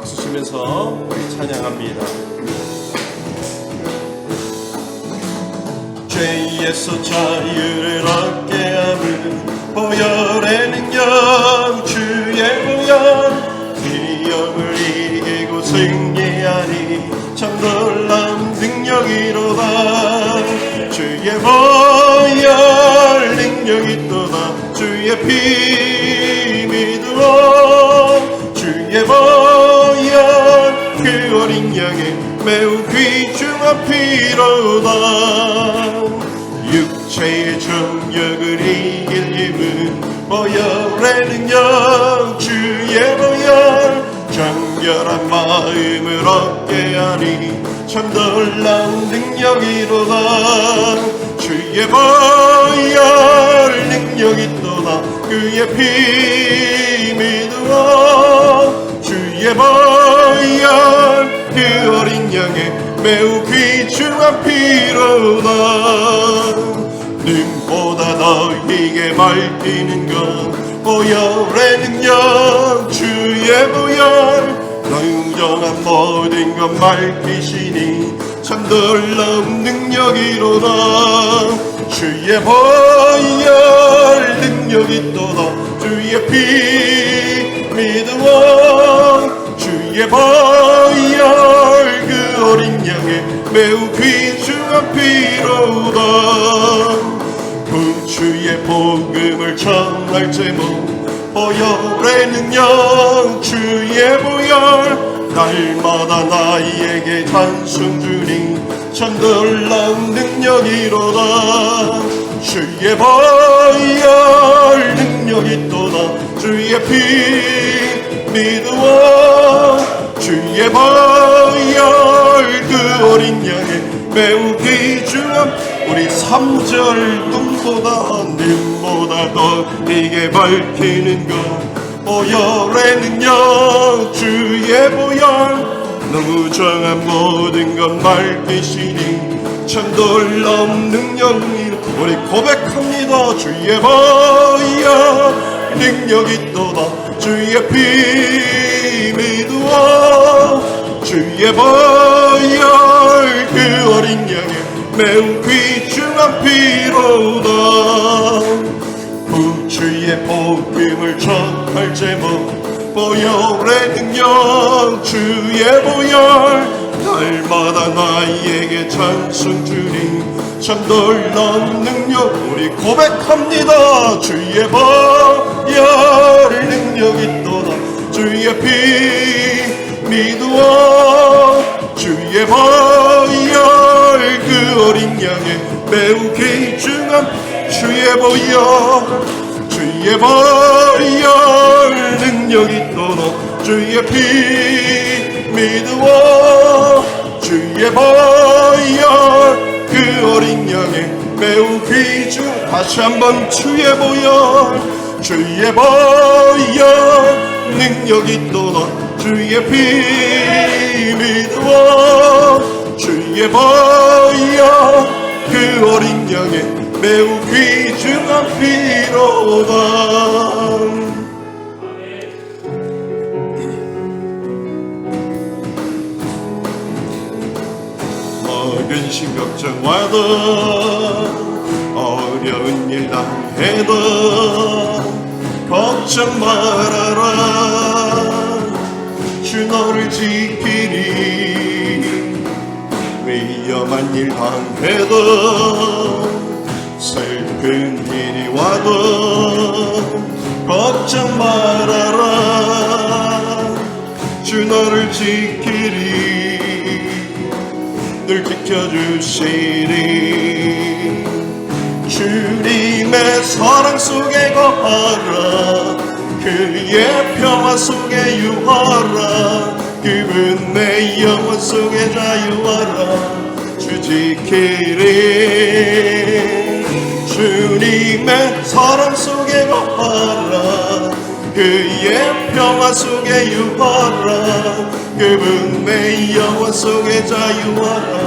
박수 치면서 우리 찬양합니다. 죄에서 자유를 얻게 함은 보혈의 능력 주의 보혈 위험을 이기고 승리하니 참 놀라운 능력이로다. 주의 보혈 능력이 있도다. 주의 피 믿으오. 주의 보혈 그 어린 양의 매우 귀중한 피로다. 육체의 정욕을 이길 힘은 보혈의 능력 주의 보혈 정결한 마음을 얻게 하니 참 놀라운 능력이로다. 주의 보혈 능력 있도다. 그의 피 믿으오. 주의 보혈 그 어린 양의 매우 귀중한 피로다. 눈보다 너희에게 밝히는 것 보혈의 능력 주의 보혈 영정한 모든 것 밝히시니 참 놀라운 능력이로다. 주의 보혈 능력 있도다. 주의 피 믿으오. 주의 보혈 그 어린 양의 매우 귀중한 피로다. 주의 복음을 전할 제목 보혈의 능력 주의 보혈 날마다 나에게 찬송 주니 참 놀라운 능력이로다. 주의 보혈 능력 있도다. 주의 피 믿으오. 주의 보혈 그 어린 양의 매우 귀중한 우리 3절 눈보다 더 네게 밝히는 것 보혈의 능력 주의 보혈 너무 정한 모든 것 밝히시니 참 놀라운 능력이 우리 고백합니다. 주의 보혈 능력 있도다. 주의 피 믿으오. 주의 보혈 그 어린 양의 매우 귀중한 피로다. 주의 복음을 전할 제목 보혈의 능력 주의 보혈 날마다 나에게 찬송 주니 참 놀라운 능력 우리 고백합니다. 주의 보혈 능력 있도다. 주의 피 믿으오. 주의 보혈 그 어린 양의 매우 귀중한 주의 보혈 주의 보혈 능력 있도록 주의 피 믿으오. 주의 보혈 그 어린 양의 매우 귀중 다시 한번 주의 보혈 주의 보혈 능력 있도록 주의 피 믿으오. 주의 보혈 그 어린 양의 매우 귀중한 피로다. 근심 걱정 와도 어려운 일 당해도 걱정 말아라. 주 너를 지키리. 위험한 일 당해도 슬픈 일이 와도 걱정 말아라. 주 너를 지키리. 늘 지켜주시리. 주님의 사랑 속에 거하라. 그의 평화 속에 유하라. 그분 내 영혼 속에 자유하라. 주 지키리. 주님의 사랑 속에 거하라. 그의 평화 속에 유하라. 그분 내 영혼 속에 자유하라.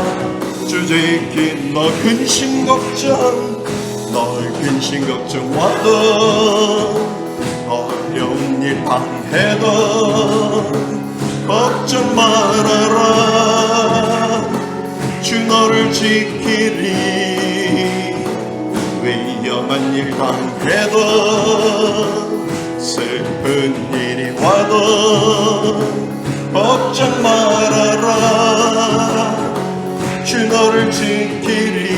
주 지킨 너 근심 걱정 널 근심 걱정 와도 어려운 일 당해도 걱정 말아라 주 너를 지키리 위험한 일 당해도 슬픈 일이 와도 걱정 말아라 주 너를 지키리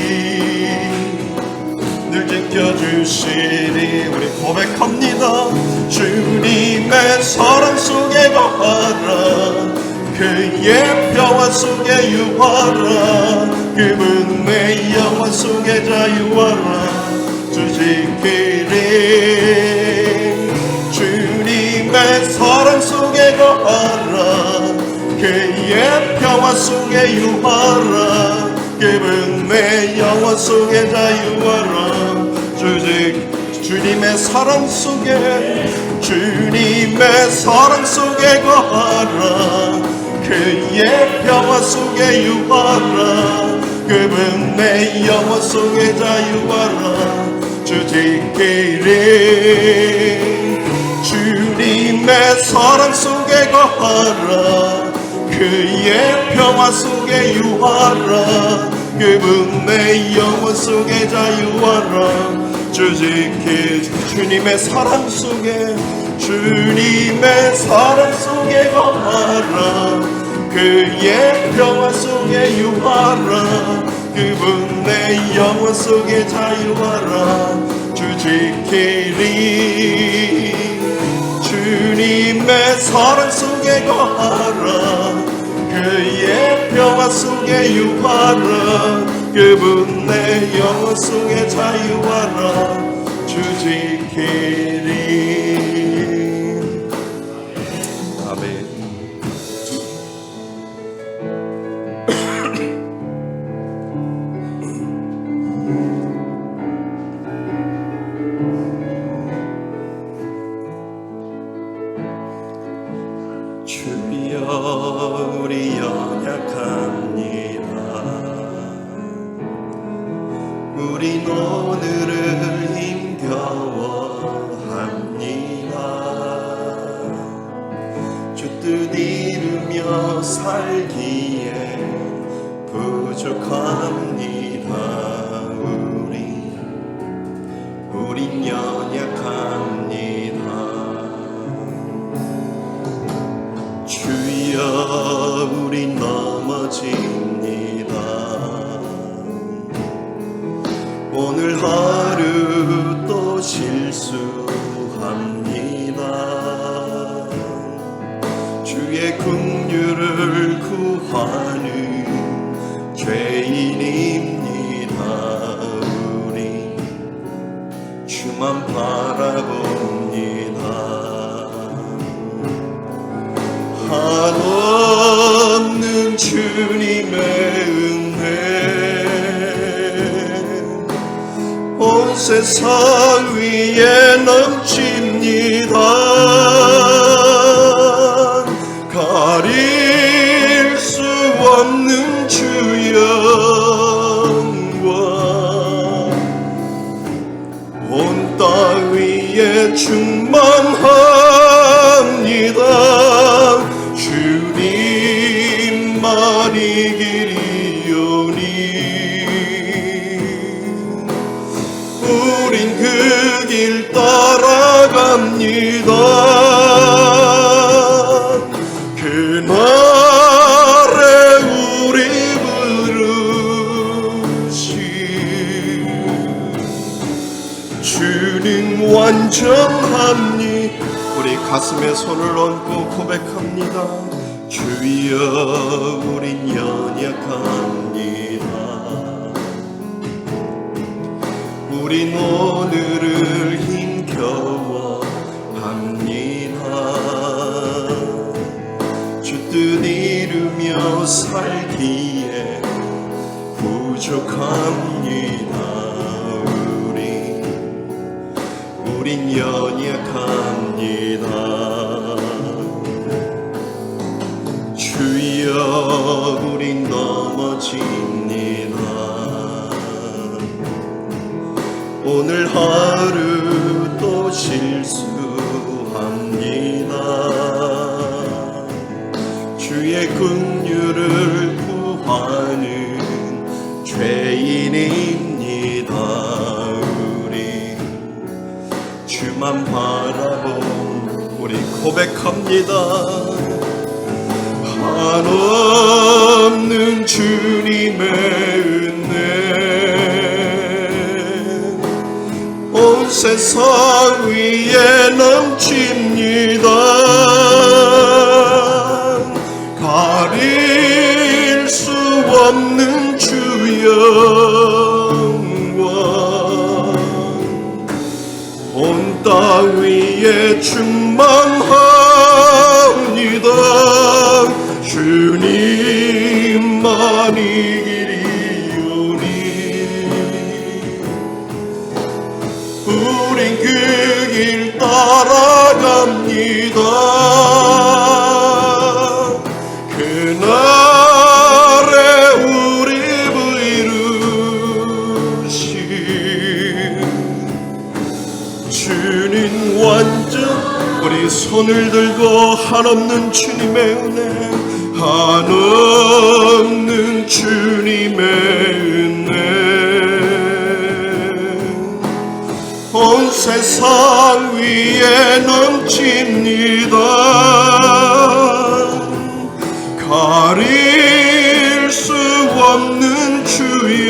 늘 지켜주시리 우리 고백합니다 주님의 사랑 속에 거하라 그의 평화 속에 유하라 그분의 영원 속에 자유하라 주 지키리 주님의 사랑 속에 거하라 그의 평화 속에 유하라 그분의 영원 속에 자유하라 주님의 사랑 속에 주님의 사랑 속에 거하라 그의 평화 속에 유하라 그분의 영원 속에 자유하라 주 지키리 주님의 사랑 속에 거하라 그의 평화 속에 유하라 그분의 영원 속에 자유하라 주 지키 주님의 사랑 속에 주님의 사랑 속에 거하라 그의 평화 속에 유하라 그분의 영원 속에 자유하라 주 지키리 주님의 사랑 속에 거하라 그의 평화 속에 유하라 그분의 영원 속에 자유하라 주 지키리 아멘 주여 우리 연약합니다 우린 오늘을 힘겨워합니다 주 뜻 이루며 살기에 부족합니다 우린 연약합니다 주여 우린 넘어집니다 오늘 하루 또 실수합니다 주의 긍휼을 구하는 죄인입니다 우리 주만 바라봅니다 한없는 주님의 은혜 온 세상 위에 넘칩니다 가릴 수 없는 주 영광 온 땅 위에 충만합니다 주님만이 길이오니 우린 그 길 따라갑니다 그날에 우리 부르시 주님 완전합니 우리 가슴에 손을 얹고 고백합니다 주여 우린 연약합니다 우린 오늘을 힘겨워합니다 주 뜻 이루며 살기에 부족합니다 우린 연약합니다 주여 우린 넘어집니다 오늘 하루 또 실수합니다 고백합니다. 한없는 주님의 은혜 온 세상 위에 넘칩니다. 가릴 수 없는 주 영광 온 땅 위에 충만합니다. 주님만 이기리오니 우린 그 길 따라갑니다. 그날에 우리 부르신 주는 완전 우리 손을 들고 한없는 주님의 은혜 한없는 주님의 은혜 온 세상 위에 넘칩니다. 가릴 수 없는 주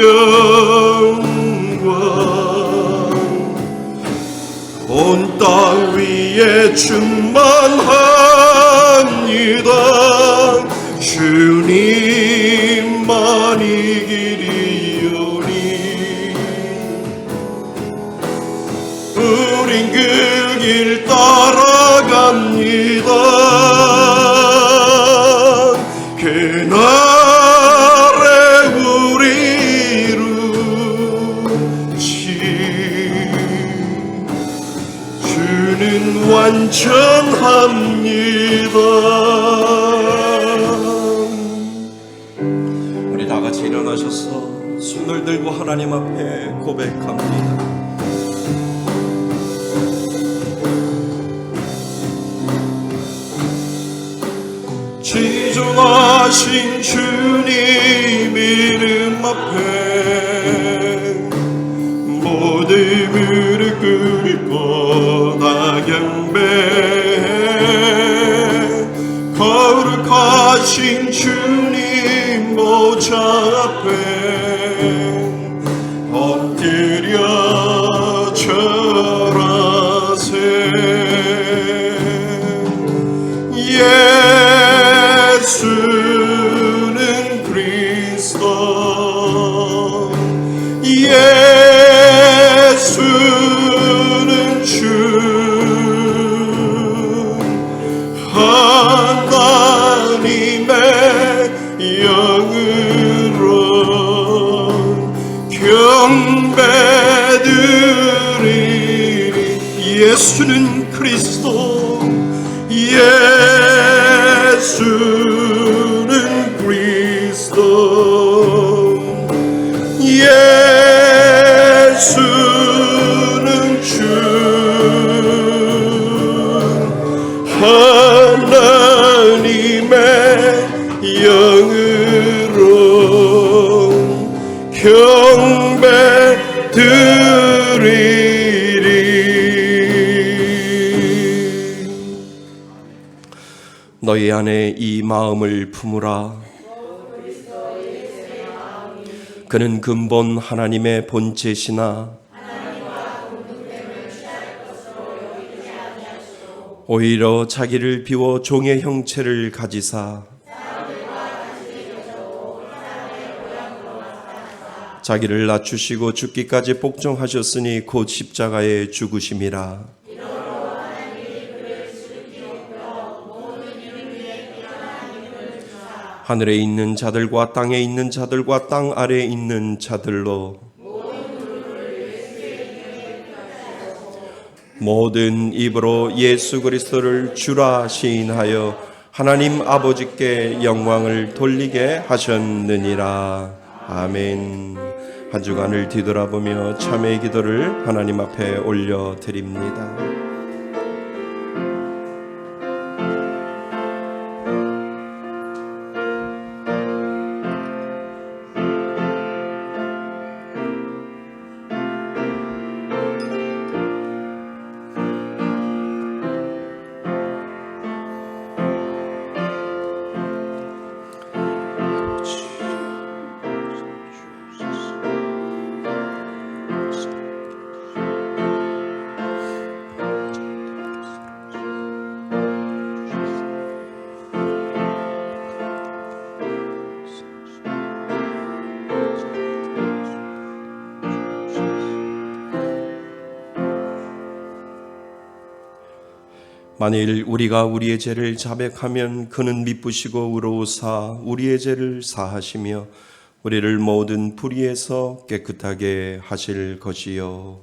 영광 온 땅 위에 충만합니다. 주님만 이기리오니 우린 그 길 따라갑니다. 그날에 우리 이루신 주는 완전합니다. 우리 다같이 일어나셔서 손을 들고 하나님 앞에 고백합니다. 지존하신 주님 이름 앞에 모든 무릎 꿇고 다 경배 거룩하신 주님 모자 앞에 엎드려 절하세 예수는 그리스도 예수는 주 하나님의 영으로 경배드리리 예수는 그리스도 예수는 그리스도 예수는 주 하나님의 영으로 경배드리리. 너희 안에 이 마음을 품으라. 그는 근본 하나님의 본체시나 오히려 자기를 비워 종의 형체를 가지사 자기를 낮추시고 죽기까지 복종하셨으니 곧 십자가에 죽으심이라. 하늘에 있는 자들과 땅에 있는 자들과 땅 아래에 있는 자들로 모든 입으로 예수 그리스도를 주라 시인하여 하나님 아버지께 영광을 돌리게 하셨느니라. 아멘. 한 주간을 뒤돌아보며 참회의 기도를 하나님 앞에 올려드립니다. 만일 우리가 우리의 죄를 자백하면 그는 미쁘시고 의로우사 우리의 죄를 사하시며 우리를 모든 불의에서 깨끗하게 하실 것이요.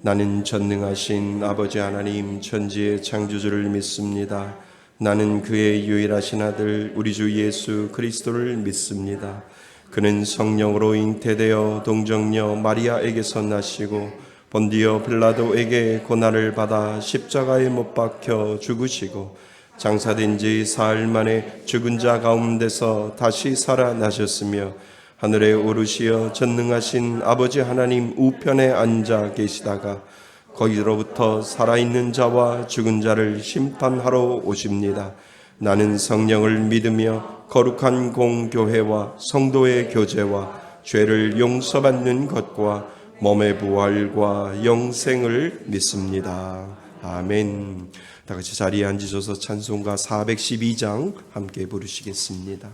나는 전능하신 아버지 하나님 천지의 창조주를 믿습니다. 나는 그의 유일하신 아들 우리 주 예수 그리스도를 믿습니다. 그는 성령으로 잉태되어 동정녀 마리아에게서 나시고 본디오 빌라도에게 고난을 받아 십자가에 못 박혀 죽으시고 장사된 지 사흘 만에 죽은 자 가운데서 다시 살아나셨으며 하늘에 오르시어 전능하신 아버지 하나님 우편에 앉아 계시다가 거기로부터 살아있는 자와 죽은 자를 심판하러 오십니다. 나는 성령을 믿으며 거룩한 공교회와 성도의 교제와 죄를 용서받는 것과 몸의 부활과 영생을 믿습니다. 아멘. 다 같이 자리에 앉으셔서 찬송가 412장 함께 부르시겠습니다.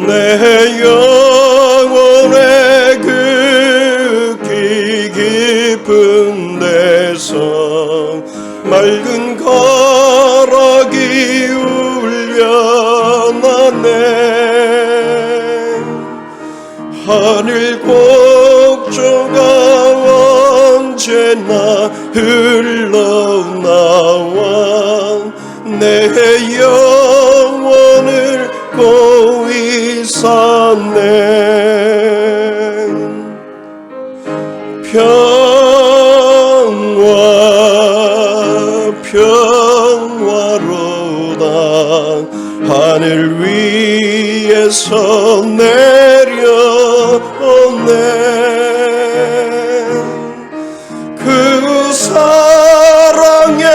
내 영혼의 극히 깊은 데서 맑은 가락이 울려나네. 하늘 곡조가 언제나 흘러나와 내 영혼을 고이 샀네. 평화로다 하늘 위에서 내려오네. 그 사랑의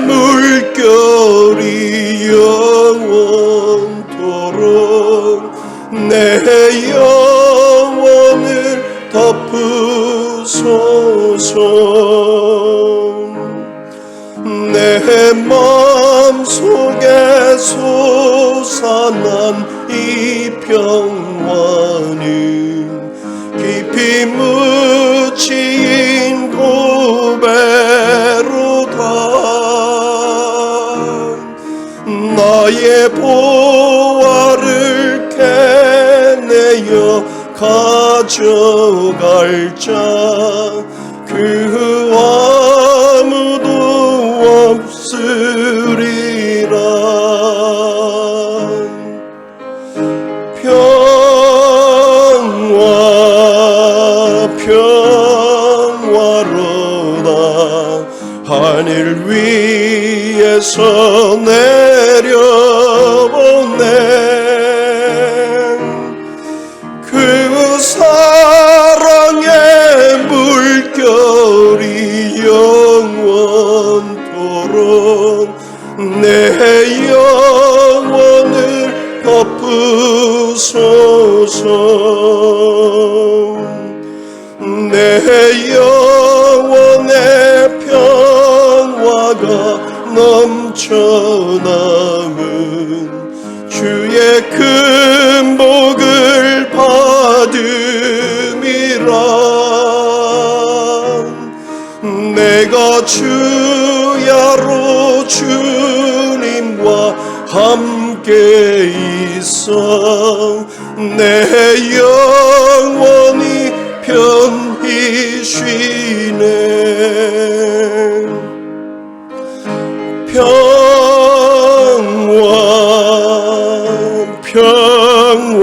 물결이 영원토록 내 영혼을 덮으소서. 내 마음속에 솟아난 이 평화는 깊이 묻힌 고배로다. 나의 보화를 캐내어 가져갈 자 그 아무도 없으리라. 평화로다 하늘 위에서 내려오네. 그 사랑의 물결이 영원토록 내 영혼을 덮으소서. 내 영혼의 평화가 넘쳐남은 주의 큰 복을 받음이라. 내가 주야로 주님과 함께 있어 내 영혼이 편히 쉬네.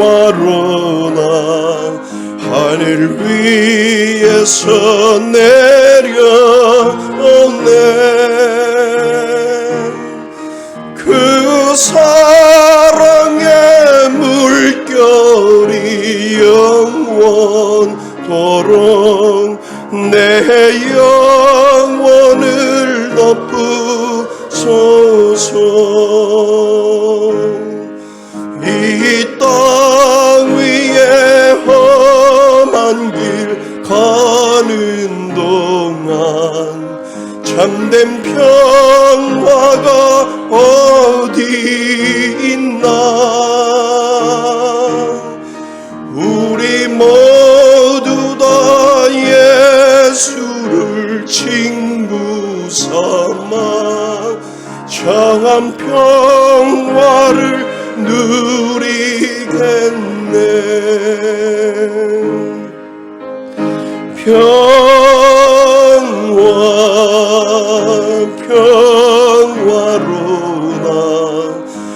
평화로나 하늘 위에서 내려오네. 그 사랑의 물결이 영원토록 내 영혼을 덮으소서. 이 땅 위에 험한 길 가는 동안 참 참된 평화가 어디 있나. 우리 모두 다 예수를 친구 삼아 정한 평화를 누리겠네. 평화로나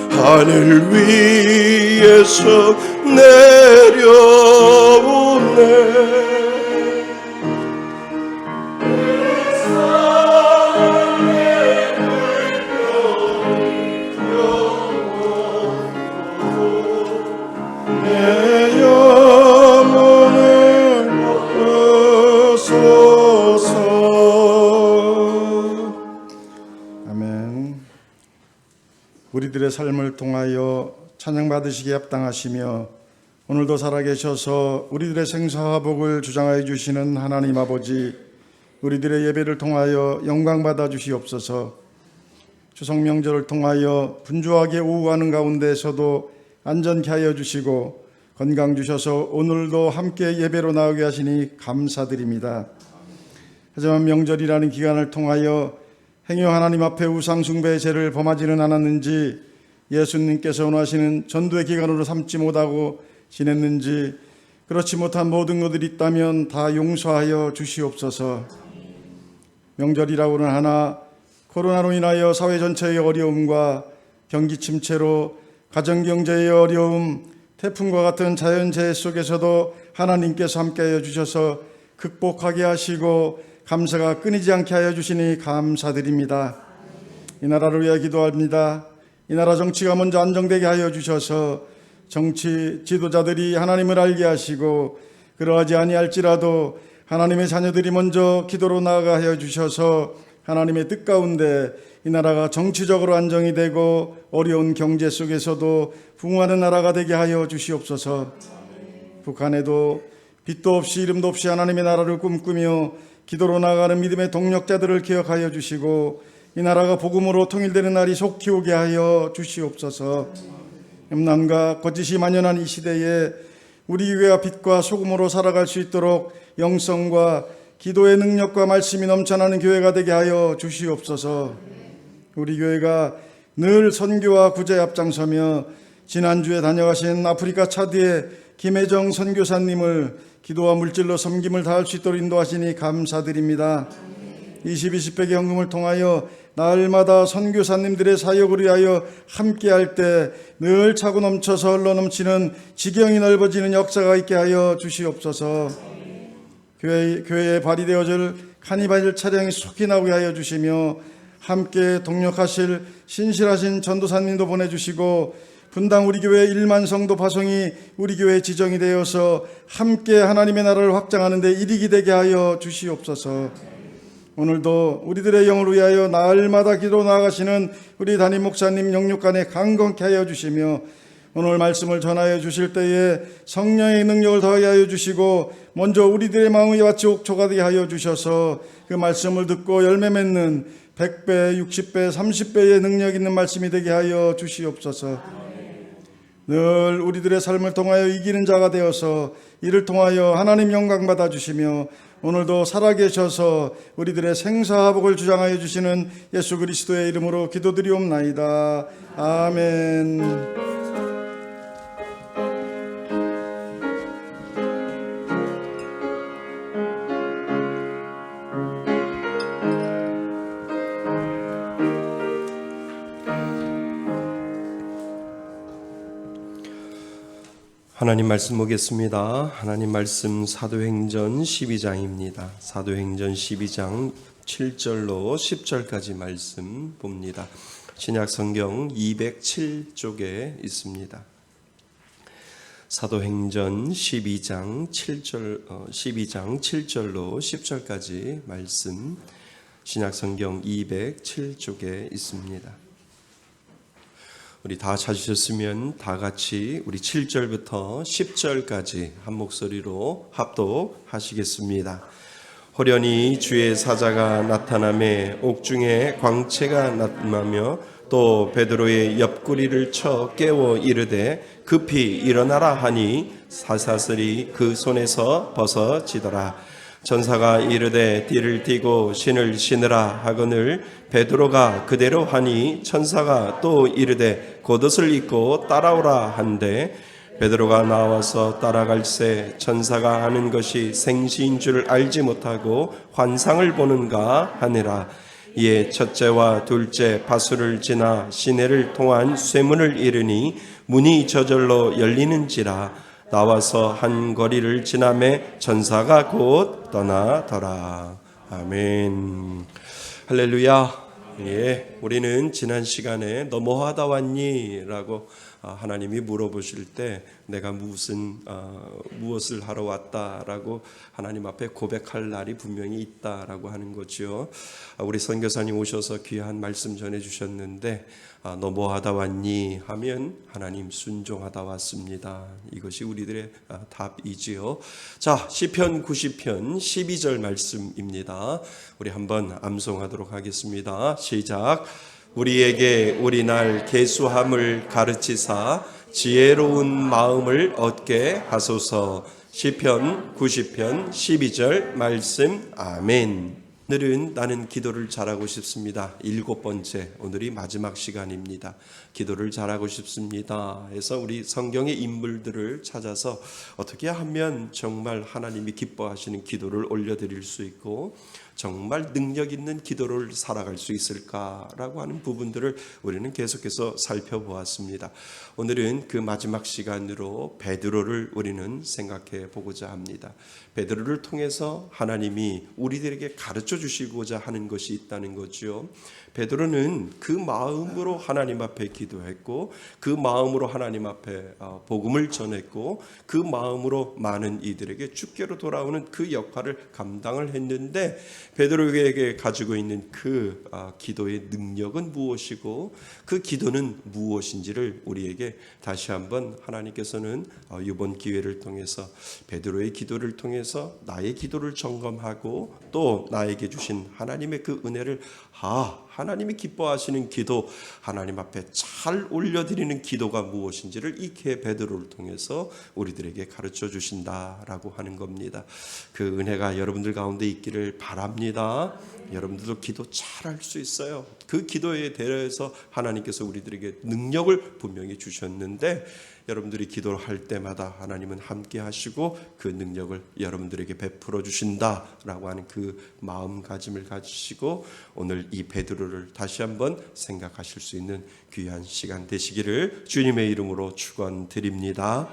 하늘 위에서 내려오네. 내 영혼을 얻소서. 아멘. 우리들의 삶을 통하여 찬양받으시기에 합당하시며 오늘도 살아계셔서 우리들의 생사와 복을 주장하여 주시는 하나님 아버지, 우리들의 예배를 통하여 영광받아 주시옵소서. 추석 명절을 통하여 분주하게 오후하는 가운데에서도 안전케 하여 주시고 건강 주셔서 오늘도 함께 예배로 나오게 하시니 감사드립니다. 하지만 명절이라는 기간을 통하여 행여 하나님 앞에 우상 숭배의 죄를 범하지는 않았는지, 예수님께서 원하시는 전도의 기간으로 삼지 못하고 지냈는지, 그렇지 못한 모든 것들이 있다면 다 용서하여 주시옵소서. 명절이라고는 하나 코로나로 인하여 사회 전체의 어려움과 경기 침체로 가정경제의 어려움, 태풍과 같은 자연재해 속에서도 하나님께서 함께하여 주셔서 극복하게 하시고 감사가 끊이지 않게 하여 주시니 감사드립니다. 이 나라를 위해 기도합니다. 이 나라 정치가 먼저 안정되게 하여 주셔서 정치 지도자들이 하나님을 알게 하시고, 그러하지 아니할지라도 하나님의 자녀들이 먼저 기도로 나아가 하여 주셔서 하나님의 뜻 가운데 이 나라가 정치적으로 안정이 되고 어려운 경제 속에서도 부흥하는 나라가 되게 하여 주시옵소서. 북한에도 빛도 없이 이름도 없이 하나님의 나라를 꿈꾸며 기도로 나아가는 믿음의 동력자들을 기억하여 주시고 이 나라가 복음으로 통일되는 날이 속히 오게 하여 주시옵소서. 음란과 거짓이 만연한 이 시대에 우리 교회가 빛과 소금으로 살아갈 수 있도록 영성과 기도의 능력과 말씀이 넘쳐나는 교회가 되게 하여 주시옵소서. 우리 교회가 늘 선교와 구제에 앞장서며 지난주에 다녀가신 아프리카 차드의 김혜정 선교사님을 기도와 물질로 섬김을 다할 수 있도록 인도하시니 감사드립니다. 20-20백의 헌금을 통하여 날마다 선교사님들의 사역을 위하여 함께할 때 늘 차고 넘쳐서 흘러넘치는 지경이 넓어지는 역사가 있게 하여 주시옵소서. 교회에 발휘되어질 카니발 차량이 속히 나오게 하여 주시며 함께 동력하실 신실하신 전도사님도 보내주시고 분당 우리 교회 1만 성도 파송이 우리 교회의 지정이 되어서 함께 하나님의 나라를 확장하는 데 이익이 되게 하여 주시옵소서. 오늘도 우리들의 영을 위하여 날마다 기도 나아가시는 우리 담임 목사님 영육간에 강건케 하여 주시며 오늘 말씀을 전하여 주실 때에 성령의 능력을 더하게 하여 주시고 먼저 우리들의 마음이 밭이 옥초가 되게 하여 주셔서 그 말씀을 듣고 열매 맺는 100배, 60배, 30배의 능력 있는 말씀이 되게 하여 주시옵소서. 늘 우리들의 삶을 통하여 이기는 자가 되어서 이를 통하여 하나님 영광 받아 주시며 오늘도 살아계셔서 우리들의 생사복을 주장하여 주시는 예수 그리스도의 이름으로 기도드리옵나이다. 아멘. 하나님 말씀 보겠습니다. 하나님 말씀 사도행전 12장입니다. 사도행전 12장 7절로 10절까지 말씀 봅니다. 신약성경 207쪽에 있습니다. 사도행전 12장 7절로 10절까지 말씀 신약성경 207쪽에 있습니다. 우리 다 찾으셨으면 다 같이 우리 7절부터 10절까지 한 목소리로 합독하시겠습니다. 호련히 주의 사자가 나타나매 옥중에 광채가 나타나며 또 베드로의 옆구리를 쳐 깨워 이르되 급히 일어나라 하니 사사슬이 그 손에서 벗어지더라. 천사가 이르되 띠를 띠고 신을 신으라 하거늘 베드로가 그대로 하니 천사가 또 이르되 겉옷을 입고 따라오라 한데 베드로가 나와서 따라갈새 천사가 하는 것이 생시인 줄 알지 못하고 환상을 보는가 하니라. 이에 첫째와 둘째 바수를 지나 시내를 통한 쇠문을 이르니 문이 저절로 열리는지라. 나와서 한 거리를 지나매 천사가 곧 떠나더라. 아멘. 할렐루야. 예, 우리는 지난 시간에 너 뭐하다 왔니? 라고 하나님이 물어보실 때 내가 무엇을 하러 왔다라고 하나님 앞에 고백할 날이 분명히 있다라고 하는 거죠. 우리 선교사님 오셔서 귀한 말씀 전해주셨는데 너 뭐하다 왔니? 하면 하나님 순종하다 왔습니다. 이것이 우리들의 답이지요. 자, 시편 90편 12절 말씀입니다. 우리 한번 암송하도록 하겠습니다. 시작. 우리에게 우리날 계수함을 가르치사 지혜로운 마음을 얻게 하소서. 시편 90편 12절 말씀. 아멘. 오늘은 나는 기도를 잘하고 싶습니다. 7번째, 오늘이 마지막 시간입니다. 기도를 잘하고 싶습니다 해서 우리 성경의 인물들을 찾아서 어떻게 하면 정말 하나님이 기뻐하시는 기도를 올려드릴 수 있고 정말 능력 있는 기도를 살아갈 수 있을까라고 하는 부분들을 우리는 계속해서 살펴보았습니다. 오늘은 그 마지막 시간으로 베드로를 우리는 생각해 보고자 합니다. 베드로를 통해서 하나님이 우리들에게 가르쳐 주시고자 하는 것이 있다는 거죠. 베드로는 그 마음으로 하나님 앞에 기도했고 그 마음으로 하나님 앞에 복음을 전했고 그 마음으로 많은 이들에게 주께로 돌아오는 그 역할을 감당을 했는데 베드로에게 가지고 있는 그 기도의 능력은 무엇이고 그 기도는 무엇인지를 우리에게 다시 한번 하나님께서는 이번 기회를 통해서 베드로의 기도를 통해서 나의 기도를 점검하고 또 나에게 주신 하나님의 그 은혜를 하나님이 기뻐하시는 기도, 하나님 앞에 잘 올려드리는 기도가 무엇인지를 이 베드로를 통해서 우리들에게 가르쳐 주신다라고 하는 겁니다. 그 은혜가 여러분들 가운데 있기를 바랍니다. 여러분들도 기도 잘할 수 있어요. 그 기도에 대해서 하나님께서 우리들에게 능력을 분명히 주셨는데 여러분들이 기도를 할 때마다 하나님은 함께 하시고 그 능력을 여러분들에게 베풀어 주신다라고 하는 그 마음가짐을 가지시고 오늘 이 베드로를 다시 한번 생각하실 수 있는 귀한 시간 되시기를 주님의 이름으로 축원드립니다.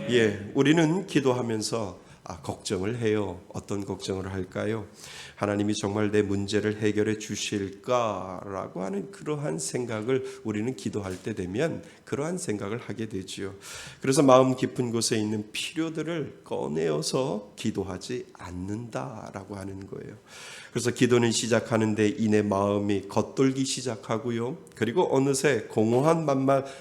예, 우리는 기도하면서 걱정을 해요. 어떤 걱정을 할까요? 하나님이 정말 내 문제를 해결해 주실까라고 하는 그러한 생각을 우리는 기도할 때 되면 그러한 생각을 하게 되지요. 그래서 마음 깊은 곳에 있는 필요들을 꺼내어서 기도하지 않는다라고 하는 거예요. 그래서 기도는 시작하는데 이내 마음이 겉돌기 시작하고요. 그리고 어느새 공허한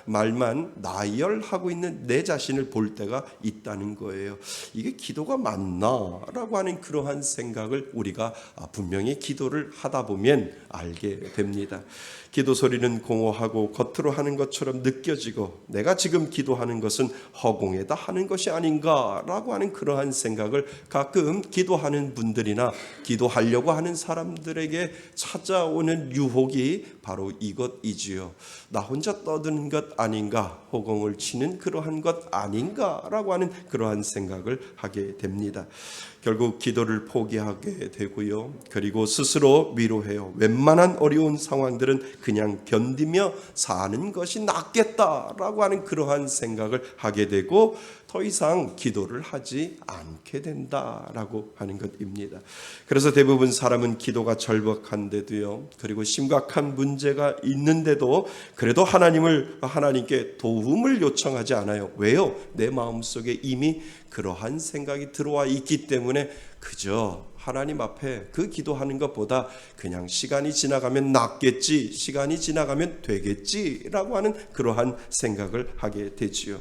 말만 나열하고 있는 내 자신을 볼 때가 있다는 거예요. 이게 기도가 맞나라고 하는 그러한 생각을 우리가 분명히 기도를 하다 보면 알게 됩니다. 기도 소리는 공허하고 겉으로 하는 것처럼 느껴지고 내가 지금 기도하는 것은 허공에다 하는 것이 아닌가라고 하는 그러한 생각을 가끔 기도하는 분들이나 기도하려고 하는 사람들에게 찾아오는 유혹이 바로 이것이지요. 나 혼자 떠드는 것 아닌가, 허공을 치는 그러한 것 아닌가라고 하는 그러한 생각을 하게 됩니다. 결국 기도를 포기하게 되고요. 그리고 스스로 위로해요. 웬만한 어려운 상황들은 그냥 견디며 사는 것이 낫겠다라고 하는 그러한 생각을 하게 되고 더 이상 기도를 하지 않게 된다라고 하는 것입니다. 그래서 대부분 사람은 기도가 절박한데도요. 그리고 심각한 문제가 있는데도 그래도 하나님께 도움을 요청하지 않아요. 왜요? 내 마음속에 이미 그러한 생각이 들어와 있기 때문에 그저 하나님 앞에 그 기도하는 것보다 그냥 시간이 지나가면 낫겠지, 시간이 지나가면 되겠지라고 하는 그러한 생각을 하게 되지요.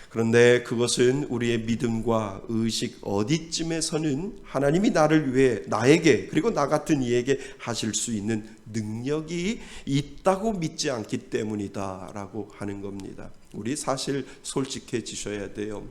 그런데 그것은 우리의 믿음과 의식 어디쯤에서는 하나님이 나를 위해 나에게 그리고 나 같은 이에게 하실 수 있는 능력이 있다고 믿지 않기 때문이다라고 하는 겁니다. 우리 사실 솔직해지셔야 돼요.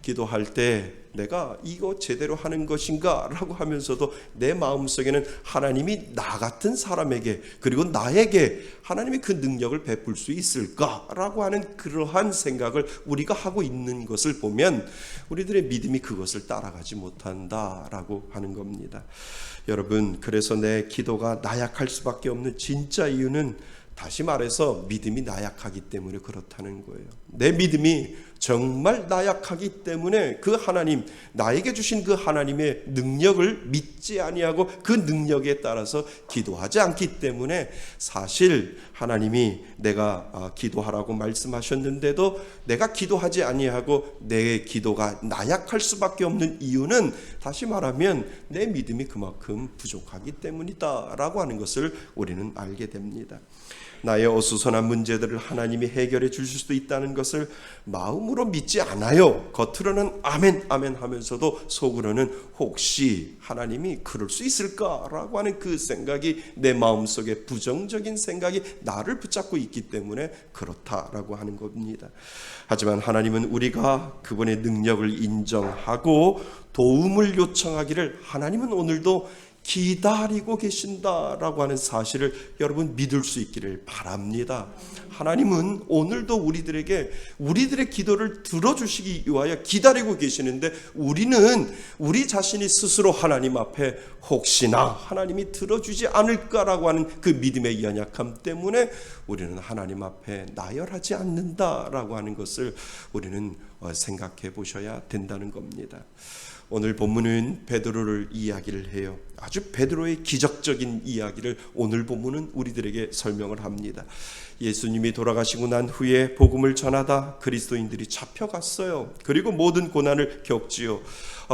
기도할 때 내가 이거 제대로 하는 것인가 라고 하면서도 내 마음속에는 하나님이 나 같은 사람에게 그리고 나에게 하나님이 그 능력을 베풀 수 있을까 라고 하는 그러한 생각을 우리가 하고 있는 것을 보면 우리들의 믿음이 그것을 따라가지 못한다라고 하는 겁니다. 여러분, 그래서 내 기도가 나약할 수밖에 없는 진짜 이유는 다시 말해서 믿음이 나약하기 때문에 그렇다는 거예요. 내 믿음이 정말 나약하기 때문에 그 하나님, 나에게 주신 그 하나님의 능력을 믿지 아니하고 그 능력에 따라서 기도하지 않기 때문에 사실 하나님이 내가 기도하라고 말씀하셨는데도 내가 기도하지 아니하고 내 기도가 나약할 수밖에 없는 이유는 다시 말하면 내 믿음이 그만큼 부족하기 때문이다라고 하는 것을 우리는 알게 됩니다. 나의 어수선한 문제들을 하나님이 해결해 주실 수도 있다는 것을 마음으로 믿지 않아요. 겉으로는 아멘 아멘 하면서도 속으로는 혹시 하나님이 그럴 수 있을까라고 하는 그 생각이 내 마음속에 부정적인 생각이 나를 붙잡고 있기 때문에 그렇다라고 하는 겁니다. 하지만 하나님은 우리가 그분의 능력을 인정하고 도움을 요청하기를 하나님은 오늘도 기다리고 계신다라고 하는 사실을 여러분 믿을 수 있기를 바랍니다. 하나님은 오늘도 우리들의 기도를 들어주시기 위하여 기다리고 계시는데 우리는 우리 자신이 스스로 하나님 앞에 혹시나 하나님이 들어주지 않을까라고 하는 그 믿음의 연약함 때문에 우리는 하나님 앞에 나열하지 않는다라고 하는 것을 우리는 생각해 보셔야 된다는 겁니다. 오늘 본문은 베드로를 이야기를 해요. 아주 베드로의 기적적인 이야기를 오늘 본문은 우리들에게 설명을 합니다. 예수님이 돌아가시고 난 후에 복음을 전하다 그리스도인들이 잡혀갔어요. 그리고 모든 고난을 겪지요.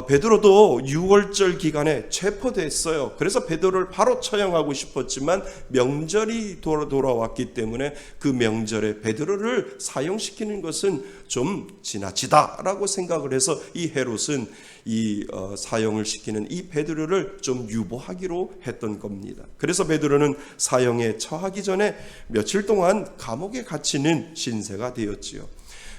베드로도 6월절 기간에 체포됐어요. 그래서 베드로를 바로 처형하고 싶었지만 명절이 돌아왔기 때문에 그 명절에 베드로를 사형시키는 것은 좀 지나치다라고 생각을 해서 이 헤롯은 이 사형을 시키는 이 베드로를 좀 유보하기로 했던 겁니다. 그래서 베드로는 사형에 처하기 전에 며칠 동안 감옥에 갇히는 신세가 되었지요.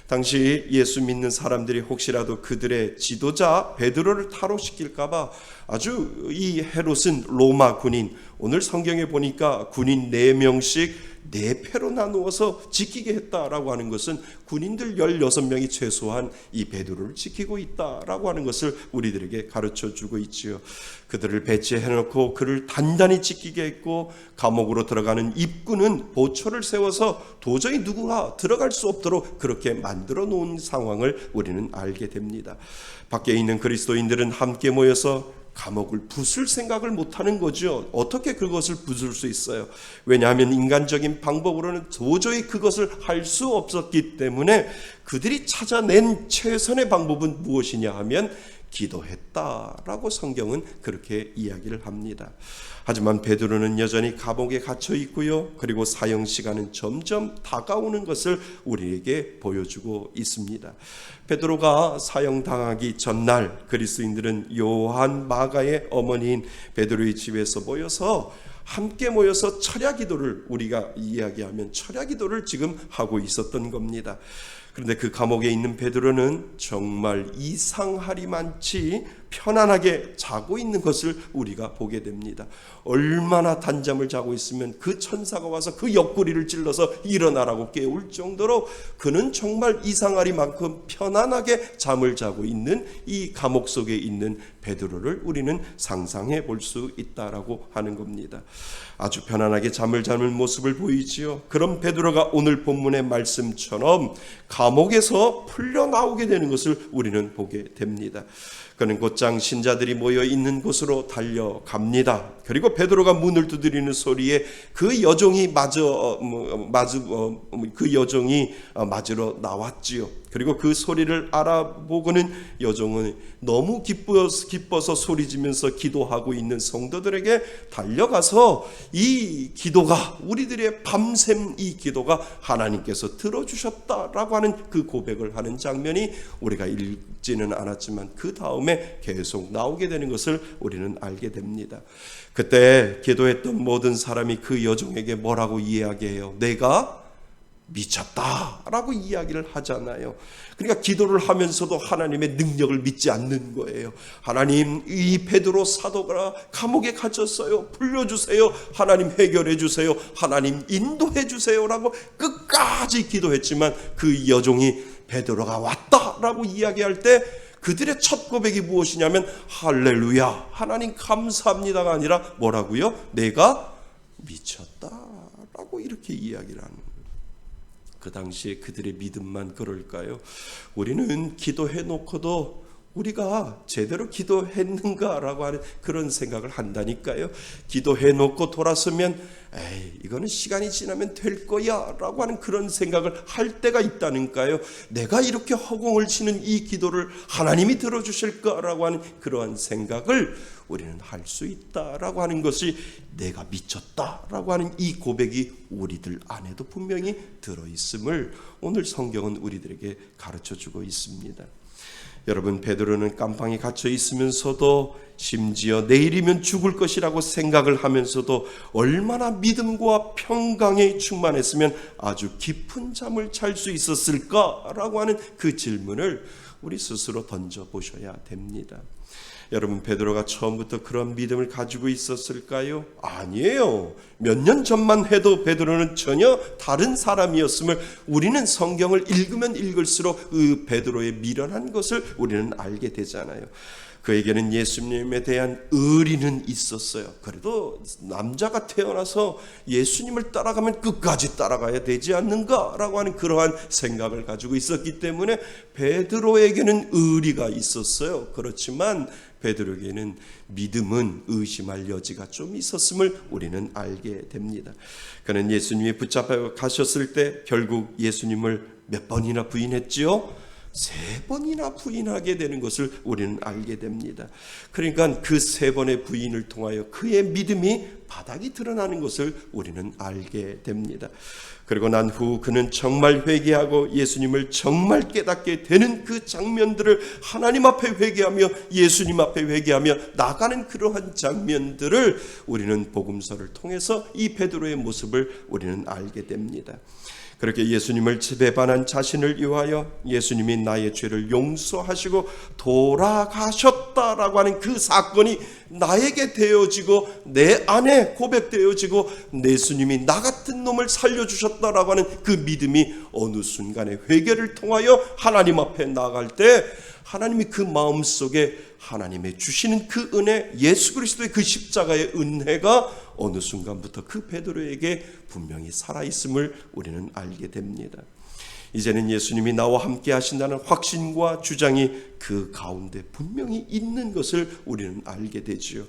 당시 예수 믿는 사람들이 혹시라도 그들의 지도자 베드로를 탈옥시킬까 봐 아주 이 헤롯은 로마 군인, 오늘 성경에 보니까 군인 4명씩 4패로 나누어서 지키게 했다라고 하는 것은 군인들 16명이 최소한 이 베드로를 지키고 있다라고 하는 것을 우리들에게 가르쳐주고 있지요. 그들을 배치해놓고 그를 단단히 지키게 했고 감옥으로 들어가는 입구는 보초를 세워서 도저히 누구가 들어갈 수 없도록 그렇게 만들어 놓은 상황을 우리는 알게 됩니다. 밖에 있는 그리스도인들은 함께 모여서 감옥을 부술 생각을 못하는 거죠. 어떻게 그것을 부술 수 있어요? 왜냐하면 인간적인 방법으로는 도저히 그것을 할 수 없었기 때문에 그들이 찾아낸 최선의 방법은 무엇이냐 하면 기도했다라고 성경은 그렇게 이야기를 합니다. 하지만 베드로는 여전히 감옥에 갇혀 있고요. 그리고 사형 시간은 점점 다가오는 것을 우리에게 보여주고 있습니다. 베드로가 사형당하기 전날 그리스도인들은 요한 마가의 어머니인 베드로의 집에서 함께 모여서 철야기도를 우리가 이야기하면 철야기도를 지금 하고 있었던 겁니다. 그런데 그 감옥에 있는 베드로는 정말 이상하리만치 편안하게 자고 있는 것을 우리가 보게 됩니다. 얼마나 단잠을 자고 있으면 그 천사가 와서 그 옆구리를 찔러서 일어나라고 깨울 정도로 그는 정말 이상하리만큼 편안하게 잠을 자고 있는 이 감옥 속에 있는 베드로를 우리는 상상해 볼 수 있다라고 하는 겁니다. 아주 편안하게 잠을 자는 모습을 보이지요. 그런 베드로가 오늘 본문의 말씀처럼 감옥에서 풀려 나오게 되는 것을 우리는 보게 됩니다. 그는 곧장 신자들이 모여 있는 곳으로 달려갑니다. 그리고 베드로가 문을 두드리는 소리에 그 여종이 맞으러 나왔지요. 그리고 그 소리를 알아보고는 여종은 너무 기뻐서 소리지면서 기도하고 있는 성도들에게 달려가서 이 기도가, 우리들의 밤샘 이 기도가 하나님께서 들어주셨다라고 하는 그 고백을 하는 장면이 우리가 읽지는 않았지만 그 다음에 계속 나오게 되는 것을 우리는 알게 됩니다. 그때 기도했던 모든 사람이 그 여종에게 뭐라고 이야기해요? 내가 미쳤다라고 이야기를 하잖아요. 그러니까 기도를 하면서도 하나님의 능력을 믿지 않는 거예요. 하나님, 이 베드로 사도가 감옥에 갇혔어요. 풀려주세요. 하나님 해결해 주세요. 하나님 인도해 주세요라고 끝까지 기도했지만 그 여종이 베드로가 왔다라고 이야기할 때 그들의 첫 고백이 무엇이냐면 할렐루야, 하나님 감사합니다가 아니라 뭐라고요? 내가 미쳤다라고 이렇게 이야기를 하는 거예요. 그 당시에 그들의 믿음만 그럴까요? 우리는 기도해 놓고도 우리가 제대로 기도했는가라고 하는 그런 생각을 한다니까요. 기도해 놓고 돌아서면 이거는 시간이 지나면 될 거야 라고 하는 그런 생각을 할 때가 있다니까요. 내가 이렇게 허공을 치는 이 기도를 하나님이 들어주실까라고 하는 그러한 생각을 우리는 할 수 있다라고 하는 것이 내가 미쳤다라고 하는 이 고백이 우리들 안에도 분명히 들어있음을 오늘 성경은 우리들에게 가르쳐주고 있습니다. 여러분, 베드로는 깜방에 갇혀 있으면서도 심지어 내일이면 죽을 것이라고 생각을 하면서도 얼마나 믿음과 평강에 충만했으면 아주 깊은 잠을 잘 수 있었을까라고 하는 그 질문을 우리 스스로 던져보셔야 됩니다. 여러분, 베드로가 처음부터 그런 믿음을 가지고 있었을까요? 아니에요. 몇 년 전만 해도 베드로는 전혀 다른 사람이었음을 우리는 성경을 읽으면 읽을수록 그 베드로의 미련한 것을 우리는 알게 되잖아요. 그에게는 예수님에 대한 의리는 있었어요. 그래도 남자가 태어나서 예수님을 따라가면 끝까지 따라가야 되지 않는가라고 하는 그러한 생각을 가지고 있었기 때문에 베드로에게는 의리가 있었어요. 그렇지만 베드로에게는 믿음은 의심할 여지가 좀 있었음을 우리는 알게 됩니다. 그는 예수님이 붙잡아 가셨을 때 결국 예수님을 몇 번이나 부인했지요? 3번이나 부인하게 되는 것을 우리는 알게 됩니다. 그러니까 그 3번의 부인을 통하여 그의 믿음이 바닥이 드러나는 것을 우리는 알게 됩니다. 그리고 난 후 그는 정말 회개하고 예수님을 정말 깨닫게 되는 그 장면들을 하나님 앞에 회개하며 예수님 앞에 회개하며 나가는 그러한 장면들을 우리는 복음서를 통해서 이 베드로의 모습을 우리는 알게 됩니다. 그렇게 예수님을 배반한 자신을 위하여 예수님이 나의 죄를 용서하시고 돌아가셨다라고 하는 그 사건이 나에게 되어지고 내 안에 고백되어지고 예수님이 나 같은 놈을 살려주셨다라고 하는 그 믿음이 어느 순간에 회개를 통하여 하나님 앞에 나갈 때 하나님이 그 마음속에 하나님의 주시는 그 은혜, 예수 그리스도의 그 십자가의 은혜가 어느 순간부터 그 베드로에게 분명히 살아있음을 우리는 알게 됩니다. 이제는 예수님이 나와 함께 하신다는 확신과 주장이 그 가운데 분명히 있는 것을 우리는 알게 되지요.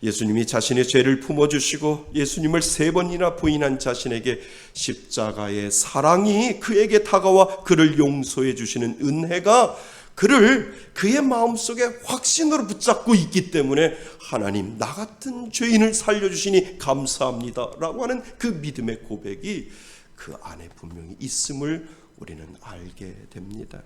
예수님이 자신의 죄를 품어주시고 예수님을 3번이나 부인한 자신에게 십자가의 사랑이 그에게 다가와 그를 용서해 주시는 은혜가 그를 그의 마음속에 확신으로 붙잡고 있기 때문에 하나님, 나 같은 죄인을 살려주시니 감사합니다 라고 하는 그 믿음의 고백이 그 안에 분명히 있음을 우리는 알게 됩니다.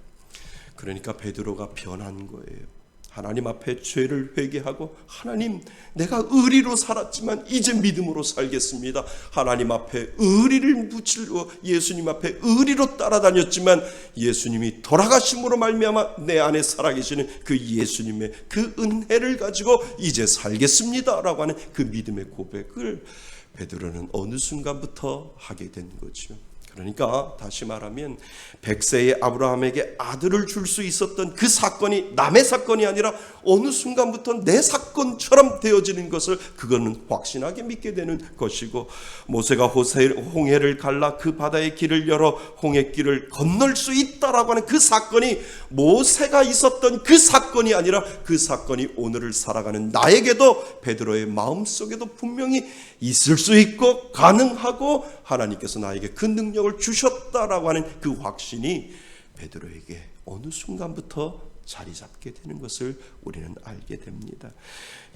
그러니까 베드로가 변한 거예요. 하나님 앞에 죄를 회개하고 하나님, 내가 의리로 살았지만 이제 믿음으로 살겠습니다. 하나님 앞에 의리를 붙이고 예수님 앞에 의리로 따라다녔지만 예수님이 돌아가심으로 말미암아 내 안에 살아계시는 그 예수님의 그 은혜를 가지고 이제 살겠습니다라고 하는 그 믿음의 고백을 베드로는 어느 순간부터 하게 된 거죠. 그러니까 다시 말하면 100세의 아브라함에게 아들을 줄 수 있었던 그 사건이 남의 사건이 아니라 어느 순간부터 내 사건처럼 되어지는 것을 그거는 확신하게 믿게 되는 것이고, 모세가 홍해를 갈라 그 바다의 길을 열어 홍해길을 건널 수 있다라고 하는 그 사건이 모세가 있었던 그 사건이 아니라 그 사건이 오늘을 살아가는 나에게도 베드로의 마음속에도 분명히 있을 수 있고 가능하고 하나님께서 나에게 그 능력을 주셨다라고 하는 그 확신이 베드로에게 어느 순간부터 자리 잡게 되는 것을 우리는 알게 됩니다.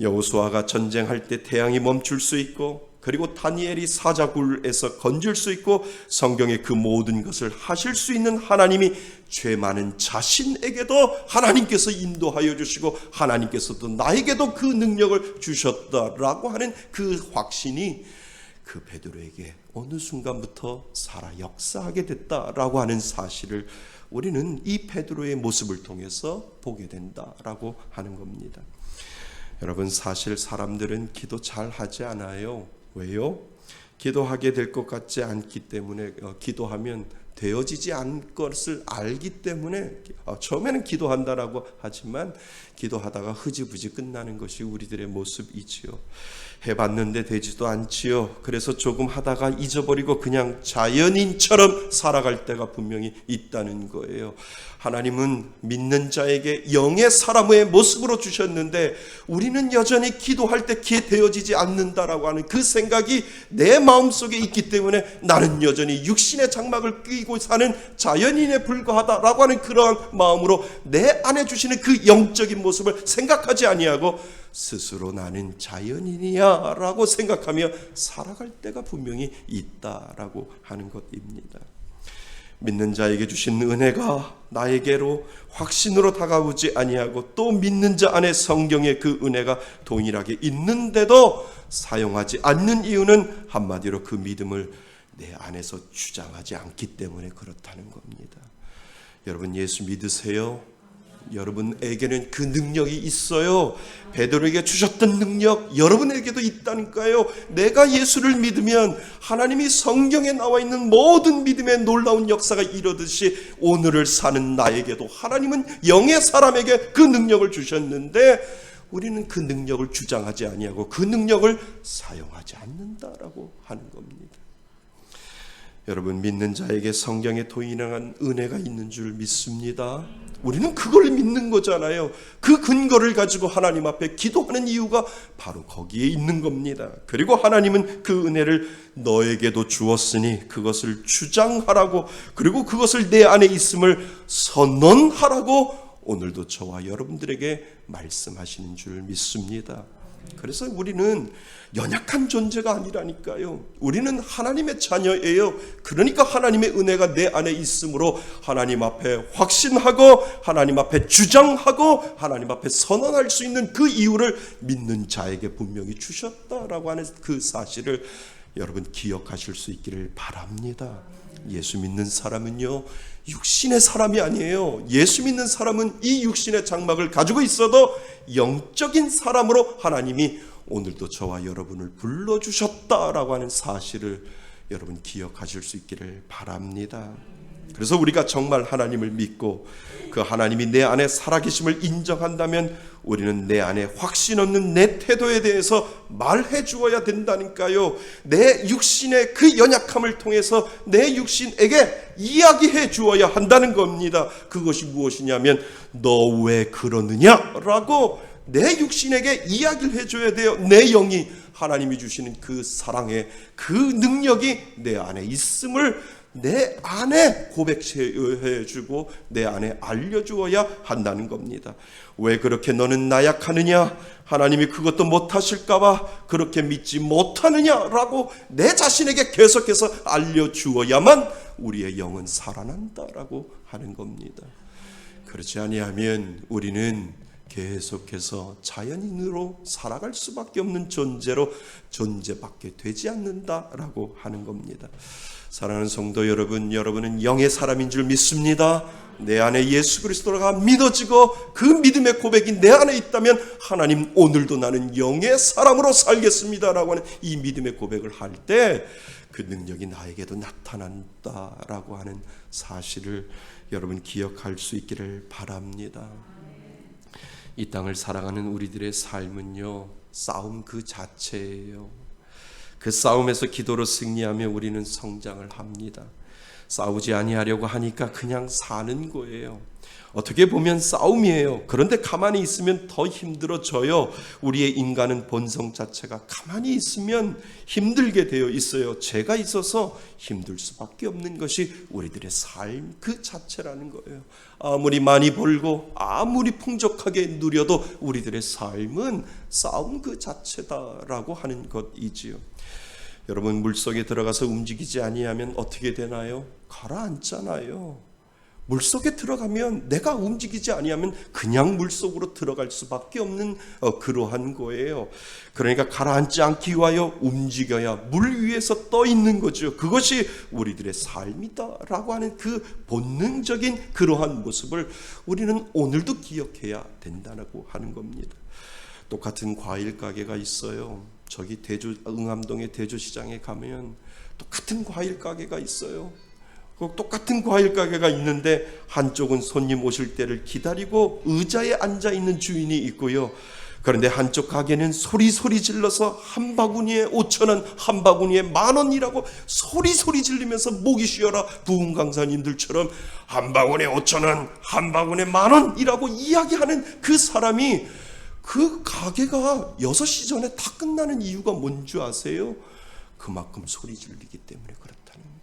여호수아가 전쟁할 때 태양이 멈출 수 있고, 그리고 다니엘이 사자굴에서 건질 수 있고, 성경의 그 모든 것을 하실 수 있는 하나님이 죄 많은 자신에게도 하나님께서 인도하여 주시고, 하나님께서도 나에게도 그 능력을 주셨다라고 하는 그 확신이 그 베드로에게 어느 순간부터 살아 역사하게 됐다라고 하는 사실을 우리는 이 베드로의 모습을 통해서 보게 된다라고 하는 겁니다. 여러분, 사실 사람들은 기도 잘 하지 않아요. 왜요? 기도하게 될 것 같지 않기 때문에, 기도하면 되어지지 않을 것을 알기 때문에 처음에는 기도한다라고 하지만 기도하다가 흐지부지 끝나는 것이 우리들의 모습이지요. 해봤는데 되지도 않지요. 그래서 조금 하다가 잊어버리고 그냥 자연인처럼 살아갈 때가 분명히 있다는 거예요. 하나님은 믿는 자에게 영의 사람의 모습으로 주셨는데 우리는 여전히 기도할 때 기회 되어지지 않는다라고 하는 그 생각이 내 마음속에 있기 때문에 나는 여전히 육신의 장막을 끼고 사는 자연인에 불과하다라고 하는 그러한 마음으로 내 안에 주시는 그 영적인 모습을 생각하지 아니하고 스스로 나는 자연인이야 라고 생각하며 살아갈 때가 분명히 있다라고 하는 것입니다. 믿는 자에게 주신 은혜가 나에게로 확신으로 다가오지 아니하고, 또 믿는 자 안에 성경의 그 은혜가 동일하게 있는데도 사용하지 않는 이유는 한마디로 그 믿음을 내 안에서 주장하지 않기 때문에 그렇다는 겁니다. 여러분, 예수 믿으세요? 여러분에게는 그 능력이 있어요. 베드로에게 주셨던 능력 여러분에게도 있다니까요. 내가 예수를 믿으면 하나님이 성경에 나와 있는 모든 믿음의 놀라운 역사가 이루듯이 오늘을 사는 나에게도 하나님은 영의 사람에게 그 능력을 주셨는데 우리는 그 능력을 주장하지 아니하고 그 능력을 사용하지 않는다라고 하는 겁니다. 여러분, 믿는 자에게 성경에 동일한 은혜가 있는 줄 믿습니다. 우리는 그걸 믿는 거잖아요. 그 근거를 가지고 하나님 앞에 기도하는 이유가 바로 거기에 있는 겁니다. 그리고 하나님은 그 은혜를 너에게도 주었으니 그것을 주장하라고, 그리고 그것을 내 안에 있음을 선언하라고 오늘도 저와 여러분들에게 말씀하시는 줄 믿습니다. 그래서 우리는 연약한 존재가 아니라니까요. 우리는 하나님의 자녀예요. 그러니까 하나님의 은혜가 내 안에 있으므로 하나님 앞에 확신하고 하나님 앞에 주장하고 하나님 앞에 선언할 수 있는 그 이유를 믿는 자에게 분명히 주셨다라고 하는 그 사실을 여러분 기억하실 수 있기를 바랍니다. 예수 믿는 사람은요, 육신의 사람이 아니에요. 예수 믿는 사람은 이 육신의 장막을 가지고 있어도 영적인 사람으로 하나님이 오늘도 저와 여러분을 불러주셨다라고 하는 사실을 여러분 기억하실 수 있기를 바랍니다. 그래서 우리가 정말 하나님을 믿고 그 하나님이 내 안에 살아계심을 인정한다면 우리는 내 안에 확신 없는 내 태도에 대해서 말해 주어야 된다니까요. 내 육신의 그 연약함을 통해서 내 육신에게 이야기해 주어야 한다는 겁니다. 그것이 무엇이냐면 너 왜 그러느냐라고 내 육신에게 이야기를 해줘야 돼요. 내 영이 하나님이 주시는 그 사랑의 그 능력이 내 안에 있음을 내 안에 고백해주고 내 안에 알려주어야 한다는 겁니다. 왜 그렇게 너는 나약하느냐? 하나님이 그것도 못하실까봐 그렇게 믿지 못하느냐라고 내 자신에게 계속해서 알려주어야만 우리의 영은 살아난다라고 하는 겁니다. 그렇지 아니하면 우리는 계속해서 자연인으로 살아갈 수밖에 없는 존재로 존재밖에 되지 않는다라고 하는 겁니다. 사랑하는 성도 여러분, 여러분은 영의 사람인 줄 믿습니다. 내 안에 예수 그리스도가 믿어지고 그 믿음의 고백이 내 안에 있다면 하나님 오늘도 나는 영의 사람으로 살겠습니다라고 하는 이 믿음의 고백을 할 때 그 능력이 나에게도 나타난다라고 하는 사실을 여러분 기억할 수 있기를 바랍니다. 이 땅을 살아가는 우리들의 삶은요, 싸움 그 자체예요. 그 싸움에서 기도로 승리하며 우리는 성장을 합니다. 싸우지 아니하려고 하니까 그냥 사는 거예요. 어떻게 보면 싸움이에요. 그런데 가만히 있으면 더 힘들어져요. 우리의 인간은 본성 자체가 가만히 있으면 힘들게 되어 있어요. 죄가 있어서 힘들 수밖에 없는 것이 우리들의 삶 그 자체라는 거예요. 아무리 많이 벌고 아무리 풍족하게 누려도 우리들의 삶은 싸움 그 자체다라고 하는 것이지요. 여러분, 물속에 들어가서 움직이지 아니하면 어떻게 되나요? 가라앉잖아요. 물속에 들어가면 내가 움직이지 아니하면 그냥 물속으로 들어갈 수밖에 없는 그러한 거예요. 그러니까 가라앉지 않기 위하여 움직여야 물 위에서 떠 있는 거죠. 그것이 우리들의 삶이다라고 하는 그 본능적인 그러한 모습을 우리는 오늘도 기억해야 된다고 하는 겁니다. 똑같은 과일 가게가 있어요. 저기 응암동의 대조시장에 가면 똑같은 과일 가게가 있어요. 똑같은 과일 가게가 있는데 한쪽은 손님 오실 때를 기다리고 의자에 앉아 있는 주인이 있고요. 그런데 한쪽 가게는 소리 질러서 한 바구니에 5,000원, 한 바구니에 10,000원이라고 소리 질리면서 목이 쉬어라 부흥 강사님들처럼 한 바구니에 5,000원, 한 바구니에 10,000원이라고 이야기하는 그 사람이 그 가게가 6시 전에 다 끝나는 이유가 뭔지 아세요? 그만큼 소리 지르기 때문에 그렇다는 거예요.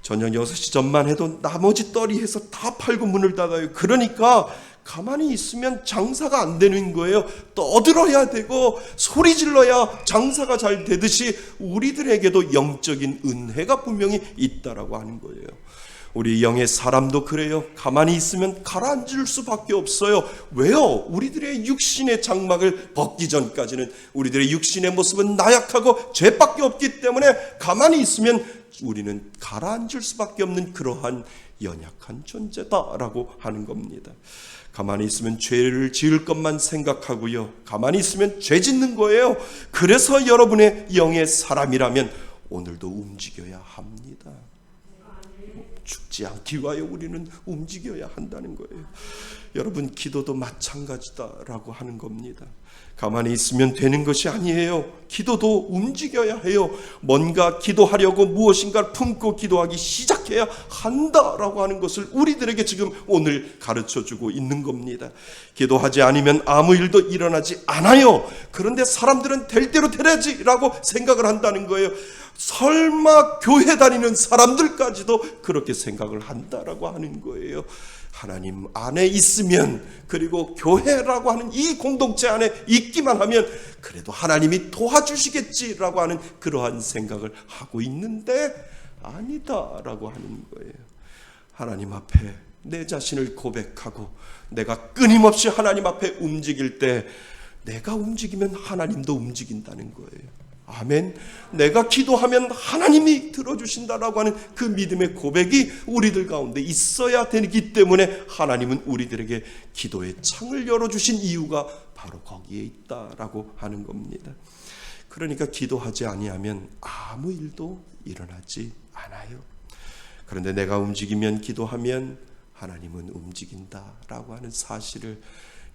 저녁 6시 전만 해도 나머지 떨이해서 다 팔고 문을 닫아요. 그러니까 가만히 있으면 장사가 안 되는 거예요. 떠들어야 되고 소리 질러야 장사가 잘 되듯이 우리들에게도 영적인 은혜가 분명히 있다라고 하는 거예요. 우리 영의 사람도 그래요. 가만히 있으면 가라앉을 수밖에 없어요. 왜요? 우리들의 육신의 장막을 벗기 전까지는 우리들의 육신의 모습은 나약하고 죄밖에 없기 때문에 가만히 있으면 우리는 가라앉을 수밖에 없는 그러한 연약한 존재다라고 하는 겁니다. 가만히 있으면 죄를 지을 것만 생각하고요. 가만히 있으면 죄 짓는 거예요. 그래서 여러분의 영의 사람이라면 오늘도 움직여야 합니다. 죽지 않기 위하여 우리는 움직여야 한다는 거예요. 여러분, 기도도 마찬가지다라고 하는 겁니다. 가만히 있으면 되는 것이 아니에요. 기도도 움직여야 해요. 뭔가 기도하려고 무엇인가를 품고 기도하기 시작해야 한다라고 하는 것을 우리들에게 지금 오늘 가르쳐주고 있는 겁니다. 기도하지 않으면 아무 일도 일어나지 않아요. 그런데 사람들은 될 대로 되야지라고 생각을 한다는 거예요. 설마 교회 다니는 사람들까지도 그렇게 생각을 한다라고 하는 거예요. 하나님 안에 있으면, 그리고 교회라고 하는 이 공동체 안에 있기만 하면 그래도 하나님이 도와주시겠지라고 하는 그러한 생각을 하고 있는데 아니다라고 하는 거예요. 하나님 앞에 내 자신을 고백하고 내가 끊임없이 하나님 앞에 움직일 때 내가 움직이면 하나님도 움직인다는 거예요. 아멘. 내가 기도하면 하나님이 들어주신다라고 하는 그 믿음의 고백이 우리들 가운데 있어야 되기 때문에 하나님은 우리들에게 기도의 창을 열어주신 이유가 바로 거기에 있다라고 하는 겁니다. 그러니까 기도하지 아니하면 아무 일도 일어나지 않아요. 그런데 내가 움직이면, 기도하면 하나님은 움직인다라고 하는 사실을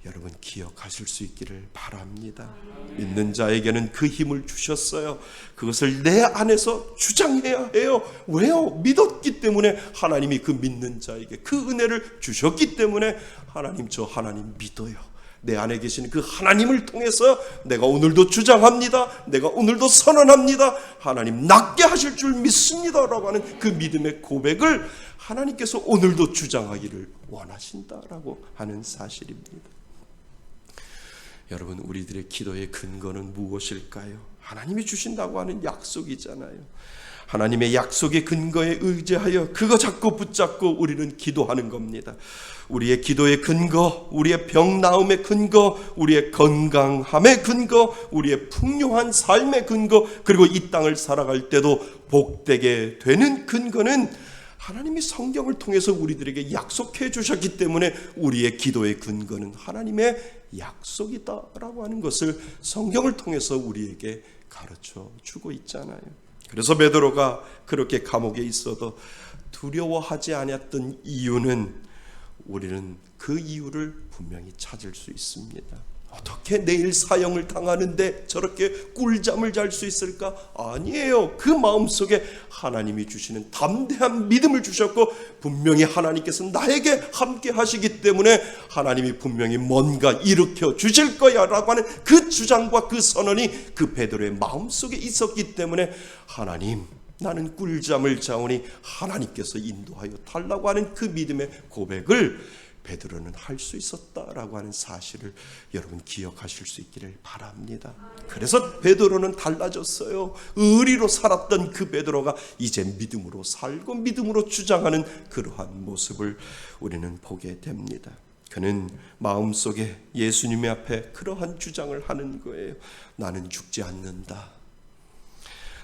여러분 기억하실 수 있기를 바랍니다. 믿는 자에게는 그 힘을 주셨어요. 그것을 내 안에서 주장해야 해요. 왜요? 믿었기 때문에 하나님이 그 믿는 자에게 그 은혜를 주셨기 때문에 하나님, 저 하나님 믿어요. 내 안에 계시는 그 하나님을 통해서 내가 오늘도 주장합니다. 내가 오늘도 선언합니다. 하나님 낫게 하실 줄 믿습니다라고 하는 그 믿음의 고백을 하나님께서 오늘도 주장하기를 원하신다라고 하는 사실입니다. 여러분, 우리들의 기도의 근거는 무엇일까요? 하나님이 주신다고 하는 약속이잖아요. 하나님의 약속의 근거에 의지하여 그거 잡고 붙잡고 우리는 기도하는 겁니다. 우리의 기도의 근거, 우리의 병 나음의 근거, 우리의 건강함의 근거, 우리의 풍요한 삶의 근거, 그리고 이 땅을 살아갈 때도 복되게 되는 근거는 하나님이 성경을 통해서 우리들에게 약속해 주셨기 때문에 우리의 기도의 근거는 하나님의 약속이다라고 하는 것을 성경을 통해서 우리에게 가르쳐 주고 있잖아요. 그래서 베드로가 그렇게 감옥에 있어도 두려워하지 않았던 이유는 우리는 그 이유를 분명히 찾을 수 있습니다. 어떻게 내일 사형을 당하는데 저렇게 꿀잠을 잘 수 있을까? 아니에요. 그 마음속에 하나님이 주시는 담대한 믿음을 주셨고, 분명히 하나님께서 나에게 함께 하시기 때문에 하나님이 분명히 뭔가 일으켜 주실 거야 라고 하는 그 주장과 그 선언이 그 베드로의 마음속에 있었기 때문에, 하나님, 나는 꿀잠을 자오니 하나님께서 인도하여 달라고 하는 그 믿음의 고백을 베드로는 할 수 있었다라고 하는 사실을 여러분 기억하실 수 있기를 바랍니다. 그래서 베드로는 달라졌어요. 의리로 살았던 그 베드로가 이제 믿음으로 살고 믿음으로 주장하는 그러한 모습을 우리는 보게 됩니다. 그는 마음속에 예수님 앞에 그러한 주장을 하는 거예요. 나는 죽지 않는다.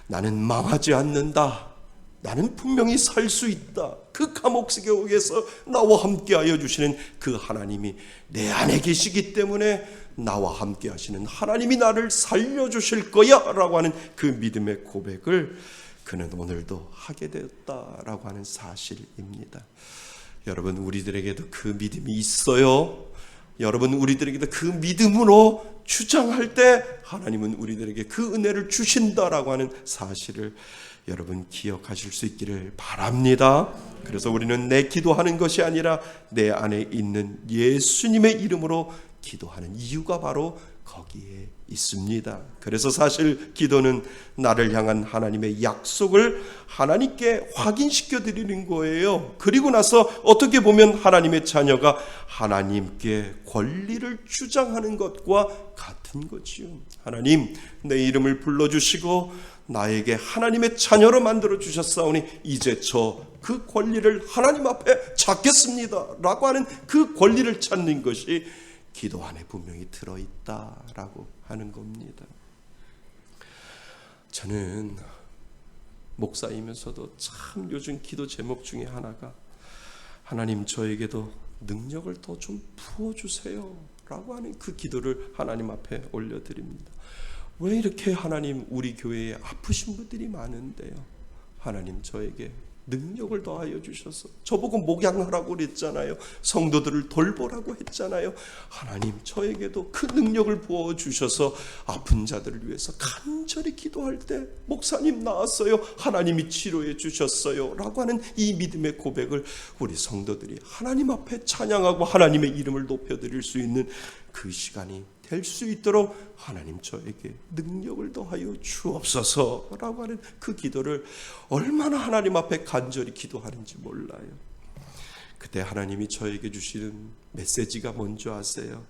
나는 망하지 않는다. 나는 분명히 살 수 있다. 그 감옥 속에서 나와 함께하여 주시는 그 하나님이 내 안에 계시기 때문에 나와 함께 하시는 하나님이 나를 살려주실 거야 라고 하는 그 믿음의 고백을 그는 오늘도 하게 되었다라고 하는 사실입니다. 여러분, 우리들에게도 그 믿음이 있어요. 여러분, 우리들에게도 그 믿음으로 주장할 때 하나님은 우리들에게 그 은혜를 주신다라고 하는 사실을 여러분 기억하실 수 있기를 바랍니다. 그래서 우리는 내 기도하는 것이 아니라 내 안에 있는 예수님의 이름으로 기도하는 이유가 바로 거기에 있습니다. 그래서 사실 기도는 나를 향한 하나님의 약속을 하나님께 확인시켜 드리는 거예요. 그리고 나서 어떻게 보면 하나님의 자녀가 하나님께 권리를 주장하는 것과 같은 거지요. 하나님, 내 이름을 불러주시고 나에게 하나님의 자녀로 만들어 주셨사오니 이제 저 그 권리를 하나님 앞에 찾겠습니다 라고 하는 그 권리를 찾는 것이 기도 안에 분명히 들어있다라고 하는 겁니다. 저는 목사이면서도 참 요즘 기도 제목 중에 하나가, 하나님 저에게도 능력을 더 좀 부어주세요 라고 하는 그 기도를 하나님 앞에 올려드립니다. 왜 이렇게 하나님 우리 교회에 아프신 분들이 많은데요, 하나님 저에게 능력을 더하여 주셔서, 저보고 목양하라고 그랬잖아요. 성도들을 돌보라고 했잖아요. 하나님 저에게도 그 능력을 부어주셔서 아픈 자들을 위해서 간절히 기도할 때 목사님 나왔어요, 하나님이 치료해 주셨어요 라고 하는 이 믿음의 고백을 우리 성도들이 하나님 앞에 찬양하고 하나님의 이름을 높여드릴 수 있는 그 시간이 될 수 있도록 하나님 저에게 능력을 더하여 주옵소서라고 하는 그 기도를 얼마나 하나님 앞에 간절히 기도하는지 몰라요. 그때 하나님이 저에게 주시는 메시지가 뭔지 아세요?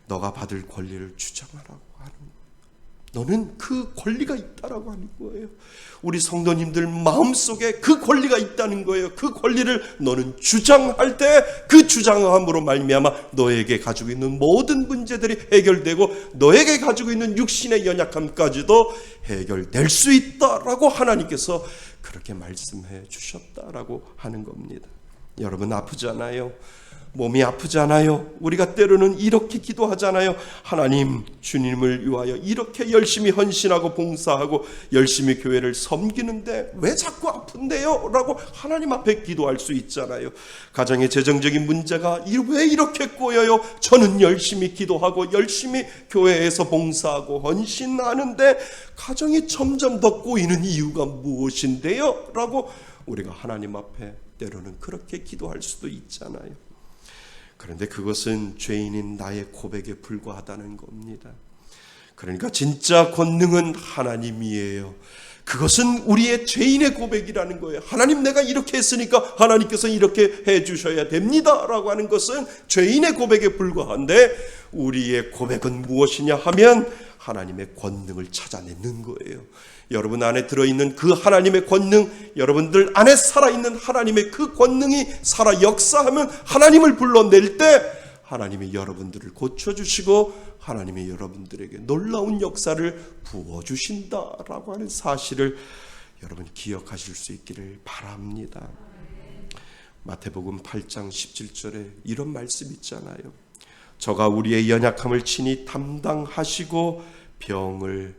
너가 받을 권리를 주장하라고 하는 거예요. 너는 그 권리가 있다라고 하는 거예요. 우리 성도님들 마음속에 그 권리가 있다는 거예요. 그 권리를 너는 주장할 때 그 주장함으로 말미암아 너에게 가지고 있는 모든 문제들이 해결되고 너에게 가지고 있는 육신의 연약함까지도 해결될 수 있다라고 하나님께서 그렇게 말씀해 주셨다라고 하는 겁니다. 여러분, 아프잖아요. 몸이 아프잖아요. 우리가 때로는 이렇게 기도하잖아요. 하나님, 주님을 위하여 이렇게 열심히 헌신하고 봉사하고 열심히 교회를 섬기는데 왜 자꾸 아픈데요? 라고 하나님 앞에 기도할 수 있잖아요. 가정의 재정적인 문제가 왜 이렇게 꼬여요? 저는 열심히 기도하고 열심히 교회에서 봉사하고 헌신하는데 가정이 점점 더 꼬이는 이유가 무엇인데요? 라고 우리가 하나님 앞에 때로는 그렇게 기도할 수도 있잖아요. 그런데 그것은 죄인인 나의 고백에 불과하다는 겁니다. 그러니까 진짜 권능은 하나님이에요. 그것은 우리의 죄인의 고백이라는 거예요. 하나님, 내가 이렇게 했으니까 하나님께서 이렇게 해주셔야 됩니다 라고 하는 것은 죄인의 고백에 불과한데, 우리의 고백은 무엇이냐 하면 하나님의 권능을 찾아내는 거예요. 여러분 안에 들어있는 그 하나님의 권능, 여러분들 안에 살아있는 하나님의 그 권능이 살아 역사하면 하나님을 불러낼 때 하나님이 여러분들을 고쳐주시고 하나님이 여러분들에게 놀라운 역사를 부어주신다라고 하는 사실을 여러분 기억하실 수 있기를 바랍니다. 마태복음 8장 17절에 이런 말씀 있잖아요. 저가 우리의 연약함을 친히 담당하시고 병을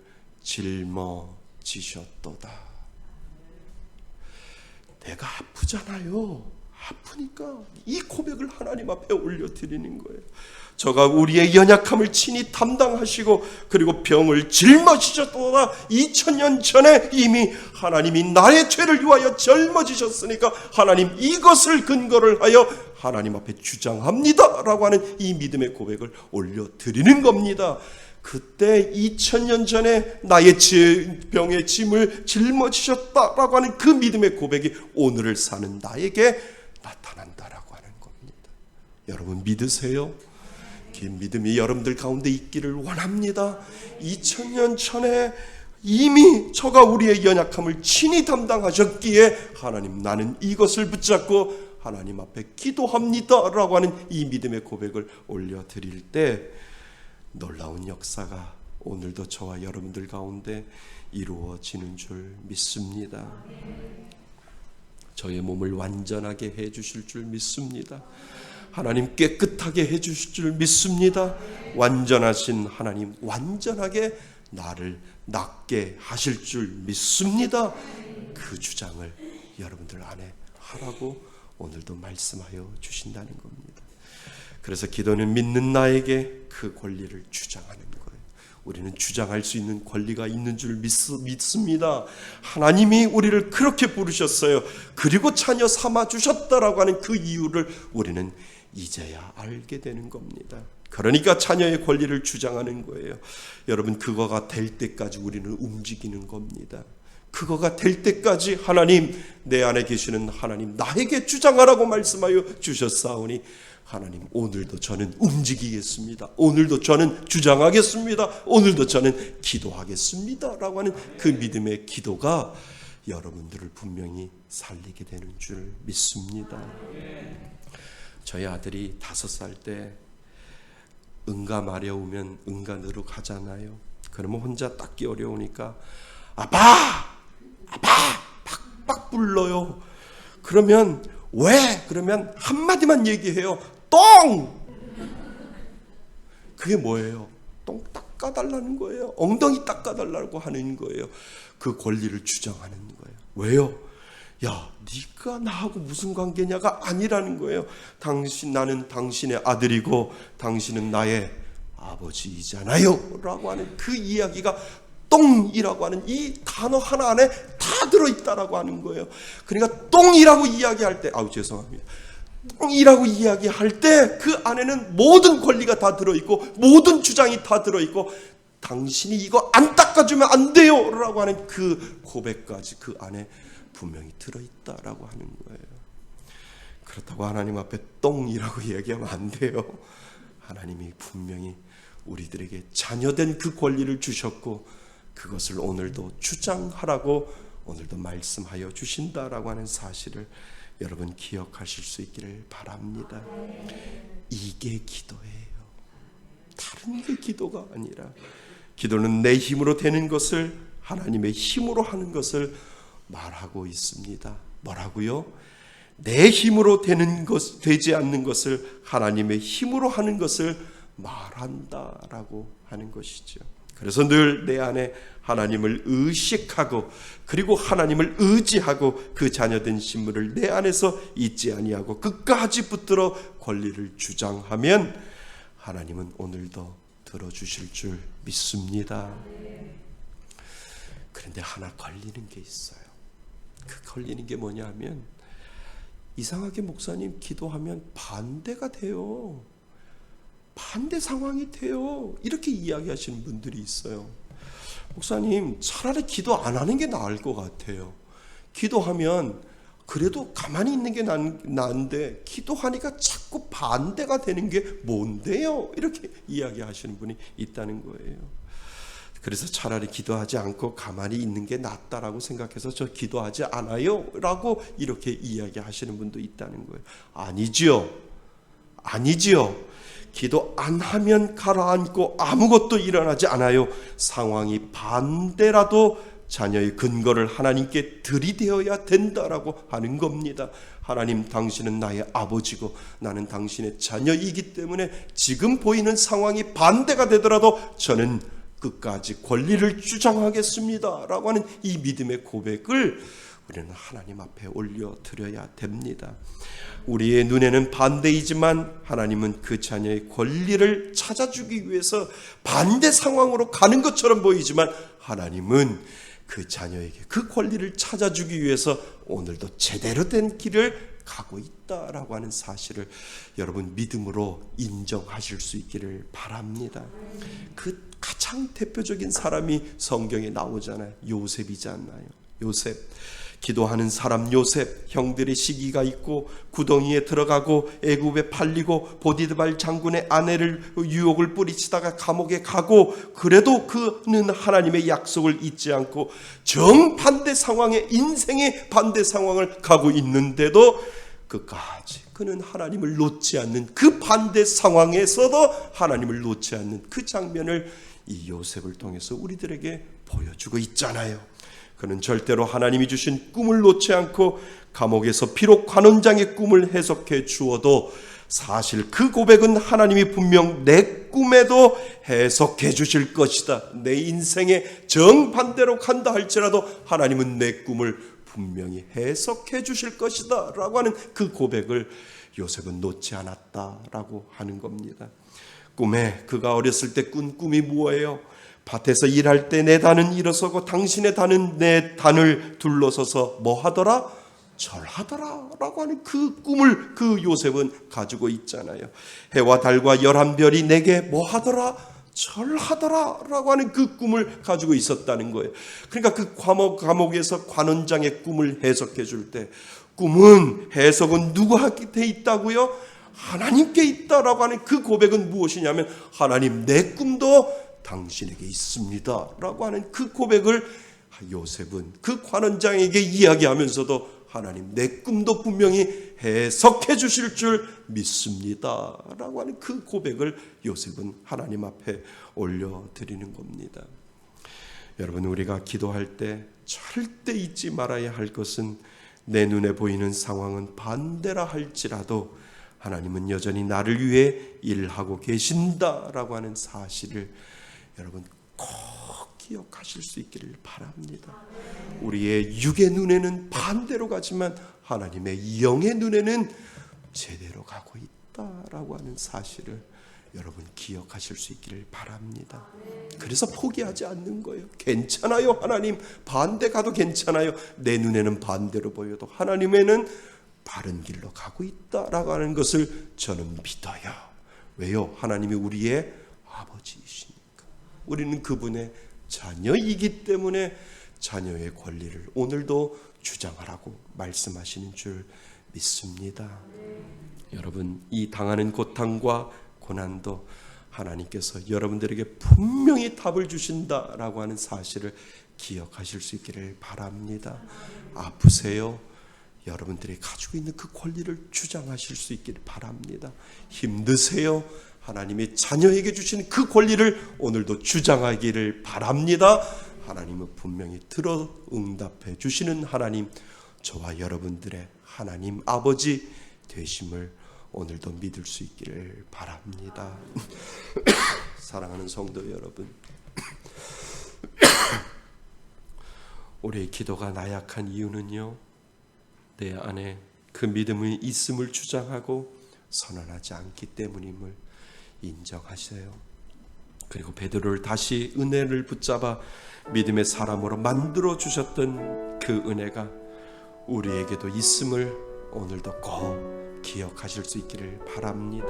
짊어지셨도다. 내가 아프잖아요. 아프니까 이 고백을 하나님 앞에 올려드리는 거예요. 저가 우리의 연약함을 친히 담당하시고 그리고 병을 짊어지셨도다. 2000년 전에 이미 하나님이 나의 죄를 위하여 짊어지셨으니까 하나님 이것을 근거를 하여 하나님 앞에 주장합니다 라고 하는 이 믿음의 고백을 올려드리는 겁니다. 그때 2000년 전에 나의 병의 짐을 짊어지셨다라고 하는 그 믿음의 고백이 오늘을 사는 나에게 나타난다라고 하는 겁니다. 여러분 믿으세요? 그 믿음이 여러분들 가운데 있기를 원합니다. 2000년 전에 이미 저가 우리의 연약함을 친히 담당하셨기에 하나님 나는 이것을 붙잡고 하나님 앞에 기도합니다 라고 하는 이 믿음의 고백을 올려드릴 때 놀라운 역사가 오늘도 저와 여러분들 가운데 이루어지는 줄 믿습니다. 저의 몸을 완전하게 해주실 줄 믿습니다. 하나님 깨끗하게 해주실 줄 믿습니다. 완전하신 하나님 완전하게 나를 낫게 하실 줄 믿습니다. 그 주장을 여러분들 안에 하라고 오늘도 말씀하여 주신다는 겁니다. 그래서 기도는 믿는 나에게 그 권리를 주장하는 거예요. 우리는 주장할 수 있는 권리가 있는 줄 믿습니다. 하나님이 우리를 그렇게 부르셨어요. 그리고 자녀 삼아 주셨다라고 하는 그 이유를 우리는 이제야 알게 되는 겁니다. 그러니까 자녀의 권리를 주장하는 거예요. 여러분 그거가 될 때까지 우리는 움직이는 겁니다. 그거가 될 때까지 하나님 내 안에 계시는 하나님 나에게 주장하라고 말씀하여 주셨사오니 하나님 오늘도 저는 움직이겠습니다. 오늘도 저는 주장하겠습니다. 오늘도 저는 기도하겠습니다 라고 하는 그 믿음의 기도가 여러분들을 분명히 살리게 되는 줄 믿습니다. 저희 아들이 5살 때 응가 마려우면 응가으로 가잖아요. 그러면 혼자 닦기 어려우니까 아빠! 팍팍 불러요. 그러면 왜? 그러면 한마디만 얘기해요. 똥! 그게 뭐예요? 똥 닦아달라는 거예요. 엉덩이 닦아달라고 하는 거예요. 그 권리를 주장하는 거예요. 왜요? 야, 네가 나하고 무슨 관계냐가 아니라는 거예요. 나는 당신의 아들이고 당신은 나의 아버지이잖아요 라고 하는 그 이야기가 똥이라고 하는 이 단어 하나 안에 다 들어있다라고 하는 거예요. 그러니까 똥이라고 이야기할 때 죄송합니다. 똥이라고 이야기할 때 그 안에는 모든 권리가 다 들어있고 모든 주장이 다 들어있고 당신이 이거 안 닦아주면 안 돼요 라고 하는 그 고백까지 그 안에 분명히 들어있다라고 하는 거예요. 그렇다고 하나님 앞에 똥이라고 얘기하면 안 돼요. 하나님이 분명히 우리들에게 자녀된 그 권리를 주셨고 그것을 오늘도 주장하라고 오늘도 말씀하여 주신다라고 하는 사실을 여러분 기억하실 수 있기를 바랍니다. 이게 기도예요. 다른 게 기도가 아니라 기도는 내 힘으로 되는 것을 하나님의 힘으로 하는 것을 말하고 있습니다. 뭐라고요? 내 힘으로 되지 않는 것을 하나님의 힘으로 하는 것을 말한다라고 하는 것이죠. 그래서 늘 내 안에 하나님을 의식하고 그리고 하나님을 의지하고 그 자녀된 신분을 내 안에서 잊지 아니하고 끝까지 붙들어 권리를 주장하면 하나님은 오늘도 들어주실 줄 믿습니다. 그런데 하나 걸리는 게 있어요. 그 걸리는 게 뭐냐 하면 이상하게 목사님 기도하면 반대가 돼요. 반대 상황이 돼요. 이렇게 이야기하시는 분들이 있어요. 목사님 차라리 기도 안 하는 게 나을 것 같아요. 기도하면 그래도 가만히 있는 게 나은데 기도하니까 자꾸 반대가 되는 게 뭔데요? 이렇게 이야기하시는 분이 있다는 거예요. 그래서 차라리 기도하지 않고 가만히 있는 게 낫다라고 생각해서 저 기도하지 않아요 라고 이렇게 이야기하시는 분도 있다는 거예요. 아니지요. 기도 안 하면 가라앉고 아무것도 일어나지 않아요. 상황이 반대라도 자녀의 근거를 하나님께 들이대어야 된다라고 하는 겁니다. 하나님 당신은 나의 아버지고 나는 당신의 자녀이기 때문에 지금 보이는 상황이 반대가 되더라도 저는 끝까지 권리를 주장하겠습니다 라고 하는 이 믿음의 고백을 우리는 하나님 앞에 올려드려야 됩니다. 우리의 눈에는 반대이지만 하나님은 그 자녀의 권리를 찾아주기 위해서 반대 상황으로 가는 것처럼 보이지만 하나님은 그 자녀에게 그 권리를 찾아주기 위해서 오늘도 제대로 된 길을 가고 있다라고 하는 사실을 여러분 믿음으로 인정하실 수 있기를 바랍니다. 그 가장 대표적인 사람이 성경에 나오잖아요. 요셉이지 않나요? 요셉, 기도하는 사람 요셉, 형들의 시기가 있고 구덩이에 들어가고 애굽에 팔리고 보디드발 장군의 아내를 유혹을 뿌리치다가 감옥에 가고, 그래도 그는 하나님의 약속을 잊지 않고 정반대 상황에, 인생의 반대 상황을 가고 있는데도 끝까지 그는 하나님을 놓지 않는, 그 반대 상황에서도 하나님을 놓지 않는 그 장면을 이 요셉을 통해서 우리들에게 보여주고 있잖아요. 그는 절대로 하나님이 주신 꿈을 놓지 않고 감옥에서 비록 관원장의 꿈을 해석해 주어도 사실 그 고백은 하나님이 분명 내 꿈에도 해석해 주실 것이다, 내 인생의 정반대로 간다 할지라도 하나님은 내 꿈을 분명히 해석해 주실 것이다 라고 하는 그 고백을 요셉은 놓지 않았다라고 하는 겁니다. 꿈에 그가 어렸을 때 꾼 꿈이 뭐예요? 밭에서 일할 때 내 단은 일어서고 당신의 단은 내 단을 둘러서서 뭐 하더라? 절하더라 라고 하는 그 꿈을 그 요셉은 가지고 있잖아요. 해와 달과 11별이 내게 뭐 하더라? 절하더라 라고 하는 그 꿈을 가지고 있었다는 거예요. 그러니까 그 감옥에서 관원장의 꿈을 해석해 줄 때 꿈은, 해석은 누구한테 있다고요? 하나님께 있다라고 하는 그 고백은 무엇이냐면 하나님, 내 꿈도 당신에게 있습니다 라고 하는 그 고백을 요셉은 그 관원장에게 이야기하면서도 하나님, 내 꿈도 분명히 해석해 주실 줄 믿습니다 라고 하는 그 고백을 요셉은 하나님 앞에 올려드리는 겁니다. 여러분, 우리가 기도할 때 절대 잊지 말아야 할 것은 내 눈에 보이는 상황은 반대라 할지라도 하나님은 여전히 나를 위해 일하고 계신다라고 하는 사실을 여러분 꼭 기억하실 수 있기를 바랍니다. 우리의 육의 눈에는 반대로 가지만 하나님의 영의 눈에는 제대로 가고 있다라고 하는 사실을 여러분 기억하실 수 있기를 바랍니다. 그래서 포기하지 않는 거예요. 괜찮아요, 하나님, 반대 가도 괜찮아요. 내 눈에는 반대로 보여도 하나님에는 바른 길로 가고 있다라고 하는 것을 저는 믿어요. 왜요? 하나님이 우리의 아버지이시니까. 우리는 그분의 자녀이기 때문에 자녀의 권리를 오늘도 주장하라고 말씀하시는 줄 믿습니다. 여러분, 이 당하는 고통과 고난도 하나님께서 여러분들에게 분명히 답을 주신다라고 하는 사실을 기억하실 수 있기를 바랍니다. 아프세요? 여러분들이 가지고 있는 그 권리를 주장하실 수 있기를 바랍니다. 힘드세요? 하나님의 자녀에게 주신 그 권리를 오늘도 주장하기를 바랍니다. 하나님은 분명히 들어 응답해 주시는 하나님, 저와 여러분들의 하나님 아버지 되심을 오늘도 믿을 수 있기를 바랍니다. 사랑하는 성도 여러분, 우리의 기도가 나약한 이유는요, 내 안에 그 믿음이 있음을 주장하고 선언하지 않기 때문임을 인정하세요. 그리고 베드로를 다시 은혜를 붙잡아 믿음의 사람으로 만들어 주셨던 그 은혜가 우리에게도 있음을 오늘도 꼭 기억하실 수 있기를 바랍니다.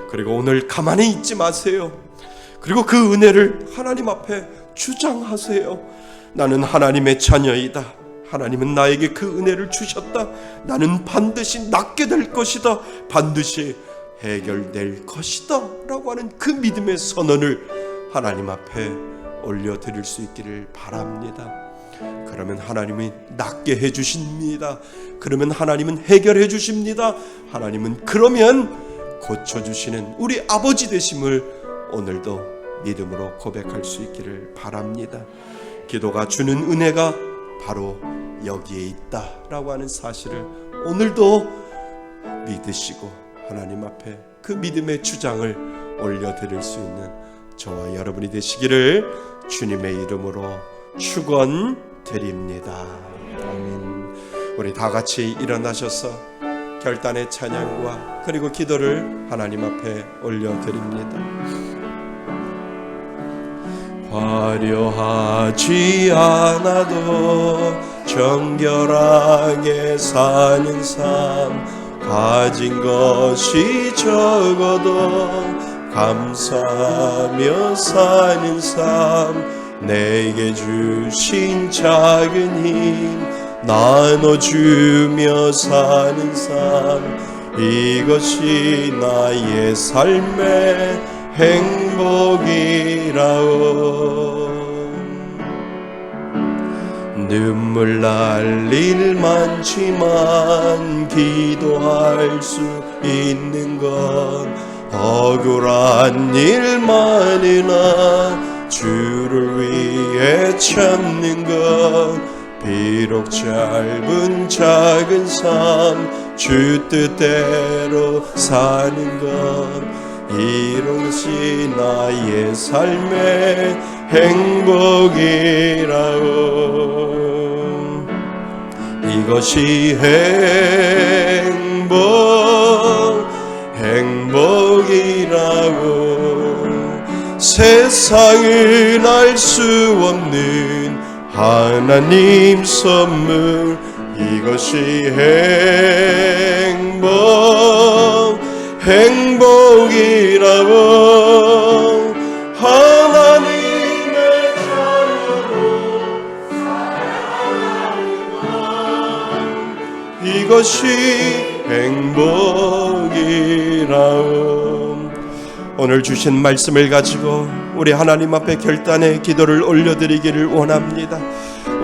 그리고 오늘 가만히 있지 마세요. 그리고 그 은혜를 하나님 앞에 주장하세요. 나는 하나님의 자녀이다. 하나님은 나에게 그 은혜를 주셨다. 나는 반드시 낫게 될 것이다. 반드시 해결될 것이다 라고 하는 그 믿음의 선언을 하나님 앞에 올려드릴 수 있기를 바랍니다. 그러면 하나님이 낫게 해주십니다. 그러면 하나님은 해결해 주십니다. 하나님은 그러면 고쳐주시는 우리 아버지 되심을 오늘도 믿음으로 고백할 수 있기를 바랍니다. 기도가 주는 은혜가 바로 여기에 있다라고 하는 사실을 오늘도 믿으시고 하나님 앞에 그 믿음의 주장을 올려드릴 수 있는 저와 여러분이 되시기를 주님의 이름으로 축원드립니다. 아멘. 우리 다 같이 일어나셔서 결단의 찬양과 그리고 기도를 하나님 앞에 올려드립니다. 화려하지 않아도 정결하게 사는 삶, 가진 것이 적어도 감사하며 사는 삶, 내게 주신 작은 힘 나눠주며 사는 삶, 이것이 나의 삶의 행복이라오. 눈물 날 일 많지만 기도할 수 있는 건 억울한 일 많으나 주를 위해 참는 것, 비록 짧은 작은 삶 주 뜻대로 사는 것, 이것이 나의 삶의 행복이라오. 이것이 행복이라고. 세상은 알 수 없는 하나님 선물, 이것이 행복이라고. 하나님의 자녀로 살아가는 것, 이것이 행복이라고. 오늘 주신 말씀을 가지고 우리 하나님 앞에 결단의 기도를 올려드리기를 원합니다.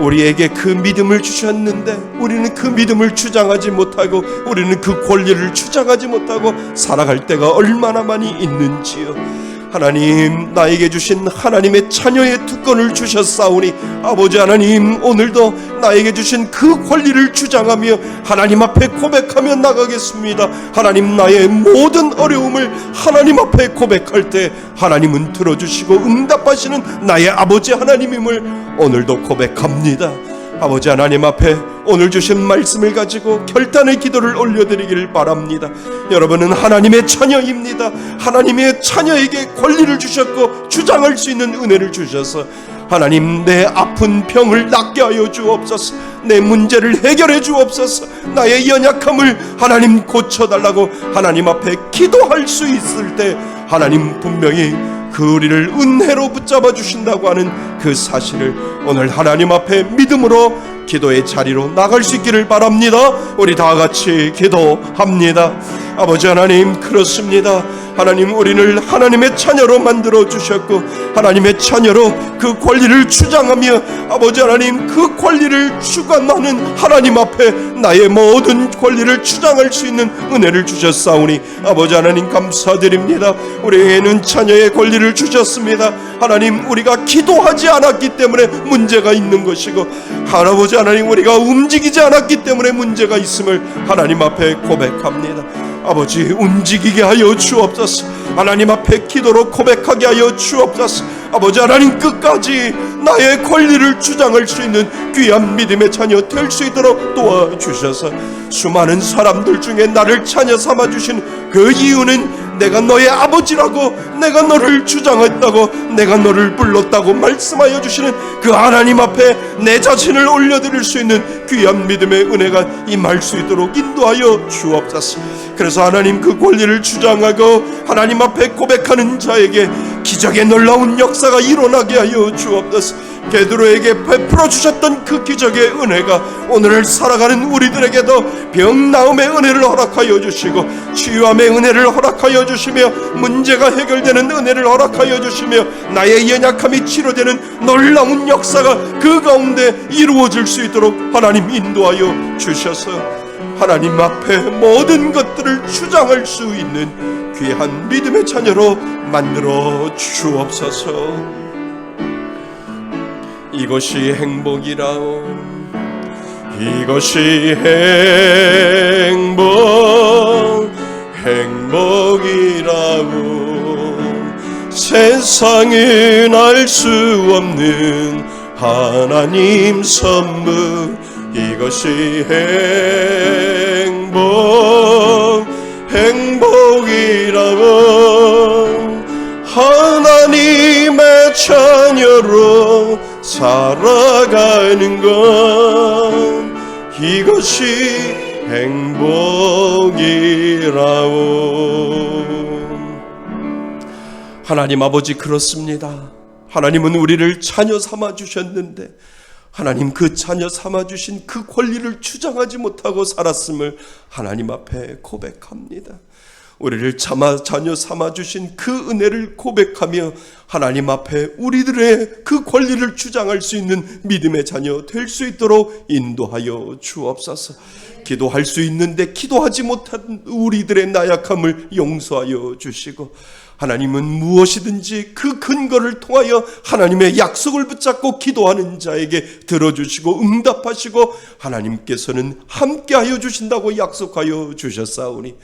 우리에게 그 믿음을 주셨는데 우리는 그 믿음을 주장하지 못하고, 우리는 그 권리를 주장하지 못하고 살아갈 때가 얼마나 많이 있는지요. 하나님, 나에게 주신 하나님의 자녀의 특권을 주셨사오니 아버지 하나님, 오늘도 나에게 주신 그 권리를 주장하며 하나님 앞에 고백하며 나가겠습니다. 하나님, 나의 모든 어려움을 하나님 앞에 고백할 때 하나님은 들어주시고 응답하시는 나의 아버지 하나님임을 오늘도 고백합니다. 아버지 하나님 앞에 오늘 주신 말씀을 가지고 결단의 기도를 올려드리기를 바랍니다. 여러분은 하나님의 자녀입니다. 하나님의 자녀에게 권리를 주셨고 주장할 수 있는 은혜를 주셔서 하나님, 내 아픈 병을 낫게 하여 주옵소서. 내 문제를 해결해 주옵소서. 나의 연약함을 하나님 고쳐달라고 하나님 앞에 기도할 수 있을 때 하나님 분명히 그 우리를 은혜로 붙잡아 주신다고 하는 그 사실을 오늘 하나님 앞에 믿음으로 기도의 자리로 나갈 수 있기를 바랍니다. 우리 다 같이 기도합니다. 아버지 하나님, 그렇습니다. 하나님, 우리를 하나님의 자녀로 만들어 주셨고 하나님의 자녀로 그 권리를 주장하며 아버지 하나님, 그 권리를 주관하는 하나님 앞에 나의 모든 권리를 주장할 수 있는 은혜를 주셨사오니 아버지 하나님 감사드립니다. 우리에게는 자녀의 권리를 주셨습니다. 하나님, 우리가 기도하지 않았기 때문에 문제가 있는 것이고 할아버지 하나님, 우리가 움직이지 않았기 때문에 문제가 있음을 하나님 앞에 고백합니다. 아버지, 움직이게 하여 주옵소서. 하나님 앞에 기도로 고백하게 하여 주옵소서. 아버지 하나님, 끝까지 나의 권리를 주장할 수 있는 귀한 믿음의 자녀 될 수 있도록 도와주셔서 수많은 사람들 중에 나를 자녀 삼아 주신 그 이유는 내가 너의 아버지라고, 내가 너를 주장했다고, 내가 너를 불렀다고 말씀하여 주시는 그 하나님 앞에 내 자신을 올려드릴 수 있는 귀한 믿음의 은혜가 임할 수 있도록 인도하여 주옵소서. 그래서 하나님, 그 권리를 주장하고 하나님 앞에 고백하는 자에게 기적의 놀라운 역사가 일어나게 하여 주옵소서. 베드로에게 베풀어 주셨던 그 기적의 은혜가 오늘을 살아가는 우리들에게도 병 나음의 은혜를 허락하여 주시고 치유함의 은혜를 허락하여 주시며 문제가 해결되는 은혜를 허락하여 주시며 나의 연약함이 치료되는 놀라운 역사가 그 가운데 이루어질 수 있도록 하나님 인도하여 주셔서 하나님 앞에 모든 것들을 주장할 수 있는 귀한 믿음의 자녀로 만들어 주옵소서. 이것이 행복이라오. 이것이 행복이라고. 세상은 알 수 없는 하나님 선물, 이것이 행복이라고 하나님의 자녀로 살아가는 것 이것이 행복이라고. 하나님 아버지 그렇습니다. 하나님은 우리를 자녀 삼아 주셨는데 하나님 그 자녀 삼아 주신 그 권리를 주장하지 못하고 살았음을 하나님 앞에 고백합니다. 우리를 자녀 삼아 주신 그 은혜를 고백하며 하나님 앞에 우리들의 그 권리를 주장할 수 있는 믿음의 자녀 될 수 있도록 인도하여 주옵소서. 기도할 수 있는데 기도하지 못한 우리들의 나약함을 용서하여 주시고 하나님은 무엇이든지 그 근거를 통하여 하나님의 약속을 붙잡고 기도하는 자에게 들어주시고 응답하시고 하나님께서는 함께하여 주신다고 약속하여 주셨사오니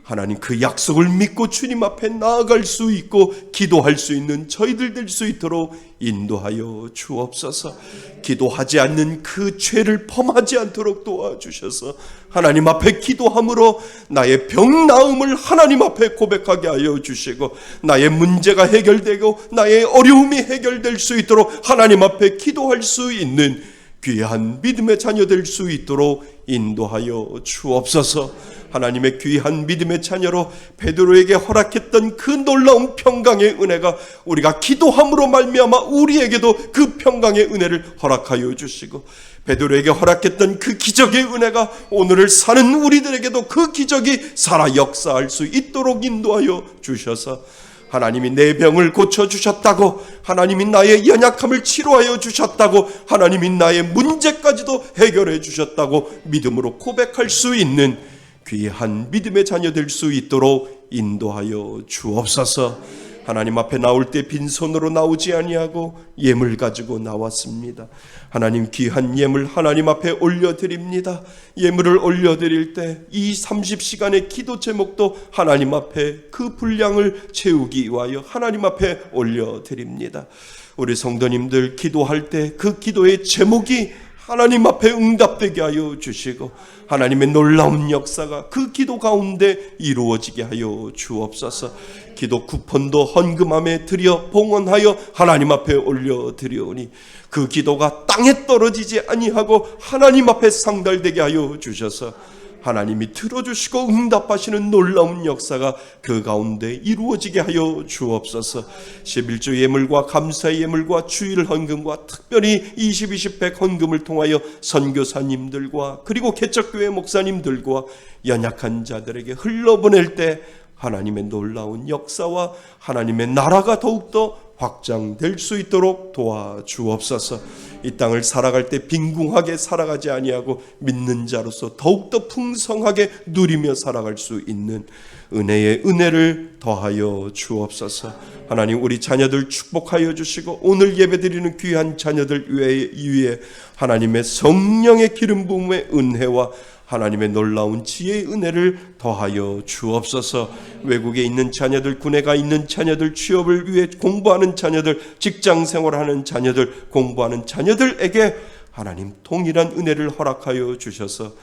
하나님 그 약속을 믿고 주님 앞에 나아갈 수 있고 기도할 수 있는 저희들 될 수 있도록 인도하여 주옵소서. 기도하지 않는 그 죄를 범하지 않도록 도와주셔서 하나님 앞에 기도함으로 나의 병 나음을 하나님 앞에 고백하게 하여 주시고 나의 문제가 해결되고 나의 어려움이 해결될 수 있도록 하나님 앞에 기도할 수 있는 귀한 믿음의 자녀 될 수 있도록 인도하여 주옵소서. 하나님의 귀한 믿음의 자녀로 베드로에게 허락했던 그 놀라운 평강의 은혜가 우리가 기도함으로 말미암아 우리에게도 그 평강의 은혜를 허락하여 주시고 베드로에게 허락했던 그 기적의 은혜가 오늘을 사는 우리들에게도 그 기적이 살아 역사할 수 있도록 인도하여 주셔서 하나님이 내 병을 고쳐주셨다고 하나님이 나의 연약함을 치료하여 주셨다고 하나님이 나의 문제까지도 해결해 주셨다고 믿음으로 고백할 수 있는 귀한 믿음의 자녀 될 수 있도록 인도하여 주옵소서. 하나님 앞에 나올 때 빈손으로 나오지 아니하고 예물 가지고 나왔습니다. 하나님 귀한 예물 하나님 앞에 올려드립니다. 예물을 올려드릴 때 이 30시간의 기도 제목도 하나님 앞에 그 분량을 채우기 위하여 하나님 앞에 올려드립니다. 우리 성도님들 기도할 때 그 기도의 제목이 하나님 앞에 응답되게 하여 주시고 하나님의 놀라운 역사가 그 기도 가운데 이루어지게 하여 주옵소서. 기도 쿠폰도 헌금함에 드려 봉헌하여 하나님 앞에 올려드리오니 그 기도가 땅에 떨어지지 아니하고 하나님 앞에 상달되게 하여 주셔서 하나님이 들어주시고 응답하시는 놀라운 역사가 그 가운데 이루어지게 하여 주옵소서. 11조 예물과 감사의 예물과 주일 헌금과 특별히 20-20-100 헌금을 통하여 선교사님들과 그리고 개척교회 목사님들과 연약한 자들에게 흘러보낼 때 하나님의 놀라운 역사와 하나님의 나라가 더욱더 확장될 수 있도록 도와주옵소서. 이 땅을 살아갈 때 빈궁하게 살아가지 아니하고 믿는 자로서 더욱더 풍성하게 누리며 살아갈 수 있는 은혜의 은혜를 더하여 주옵소서. 하나님 우리 자녀들 축복하여 주시고 오늘 예배드리는 귀한 자녀들 위에 하나님의 성령의 기름 부음의 은혜와 하나님의 놀라운 지혜의 은혜를 더하여 주옵소서. 외국에 있는 자녀들, 군에 가 있는 자녀들, 취업을 위해 공부하는 자녀들, 직장 생활하는 자녀들, 공부하는 자녀들에게 하나님 동일한 은혜를 허락하여 주셔서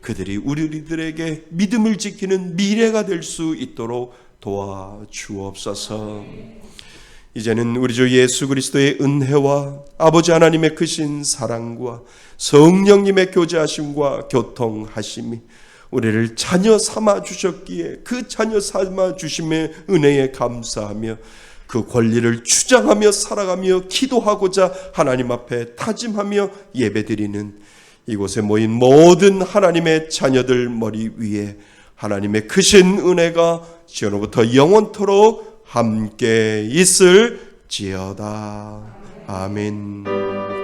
그들이 우리들에게 믿음을 지키는 미래가 될 수 있도록 도와주옵소서. 이제는 우리 주 예수 그리스도의 은혜와 아버지 하나님의 크신 사랑과 성령님의 교제하심과 교통하심이 우리를 자녀 삼아 주셨기에 그 자녀 삼아 주심의 은혜에 감사하며 그 권리를 주장하며 살아가며 기도하고자 하나님 앞에 다짐하며 예배드리는 이곳에 모인 모든 하나님의 자녀들 머리 위에 하나님의 크신 은혜가 지금부터 영원토록 함께 있을지어다. 아멘.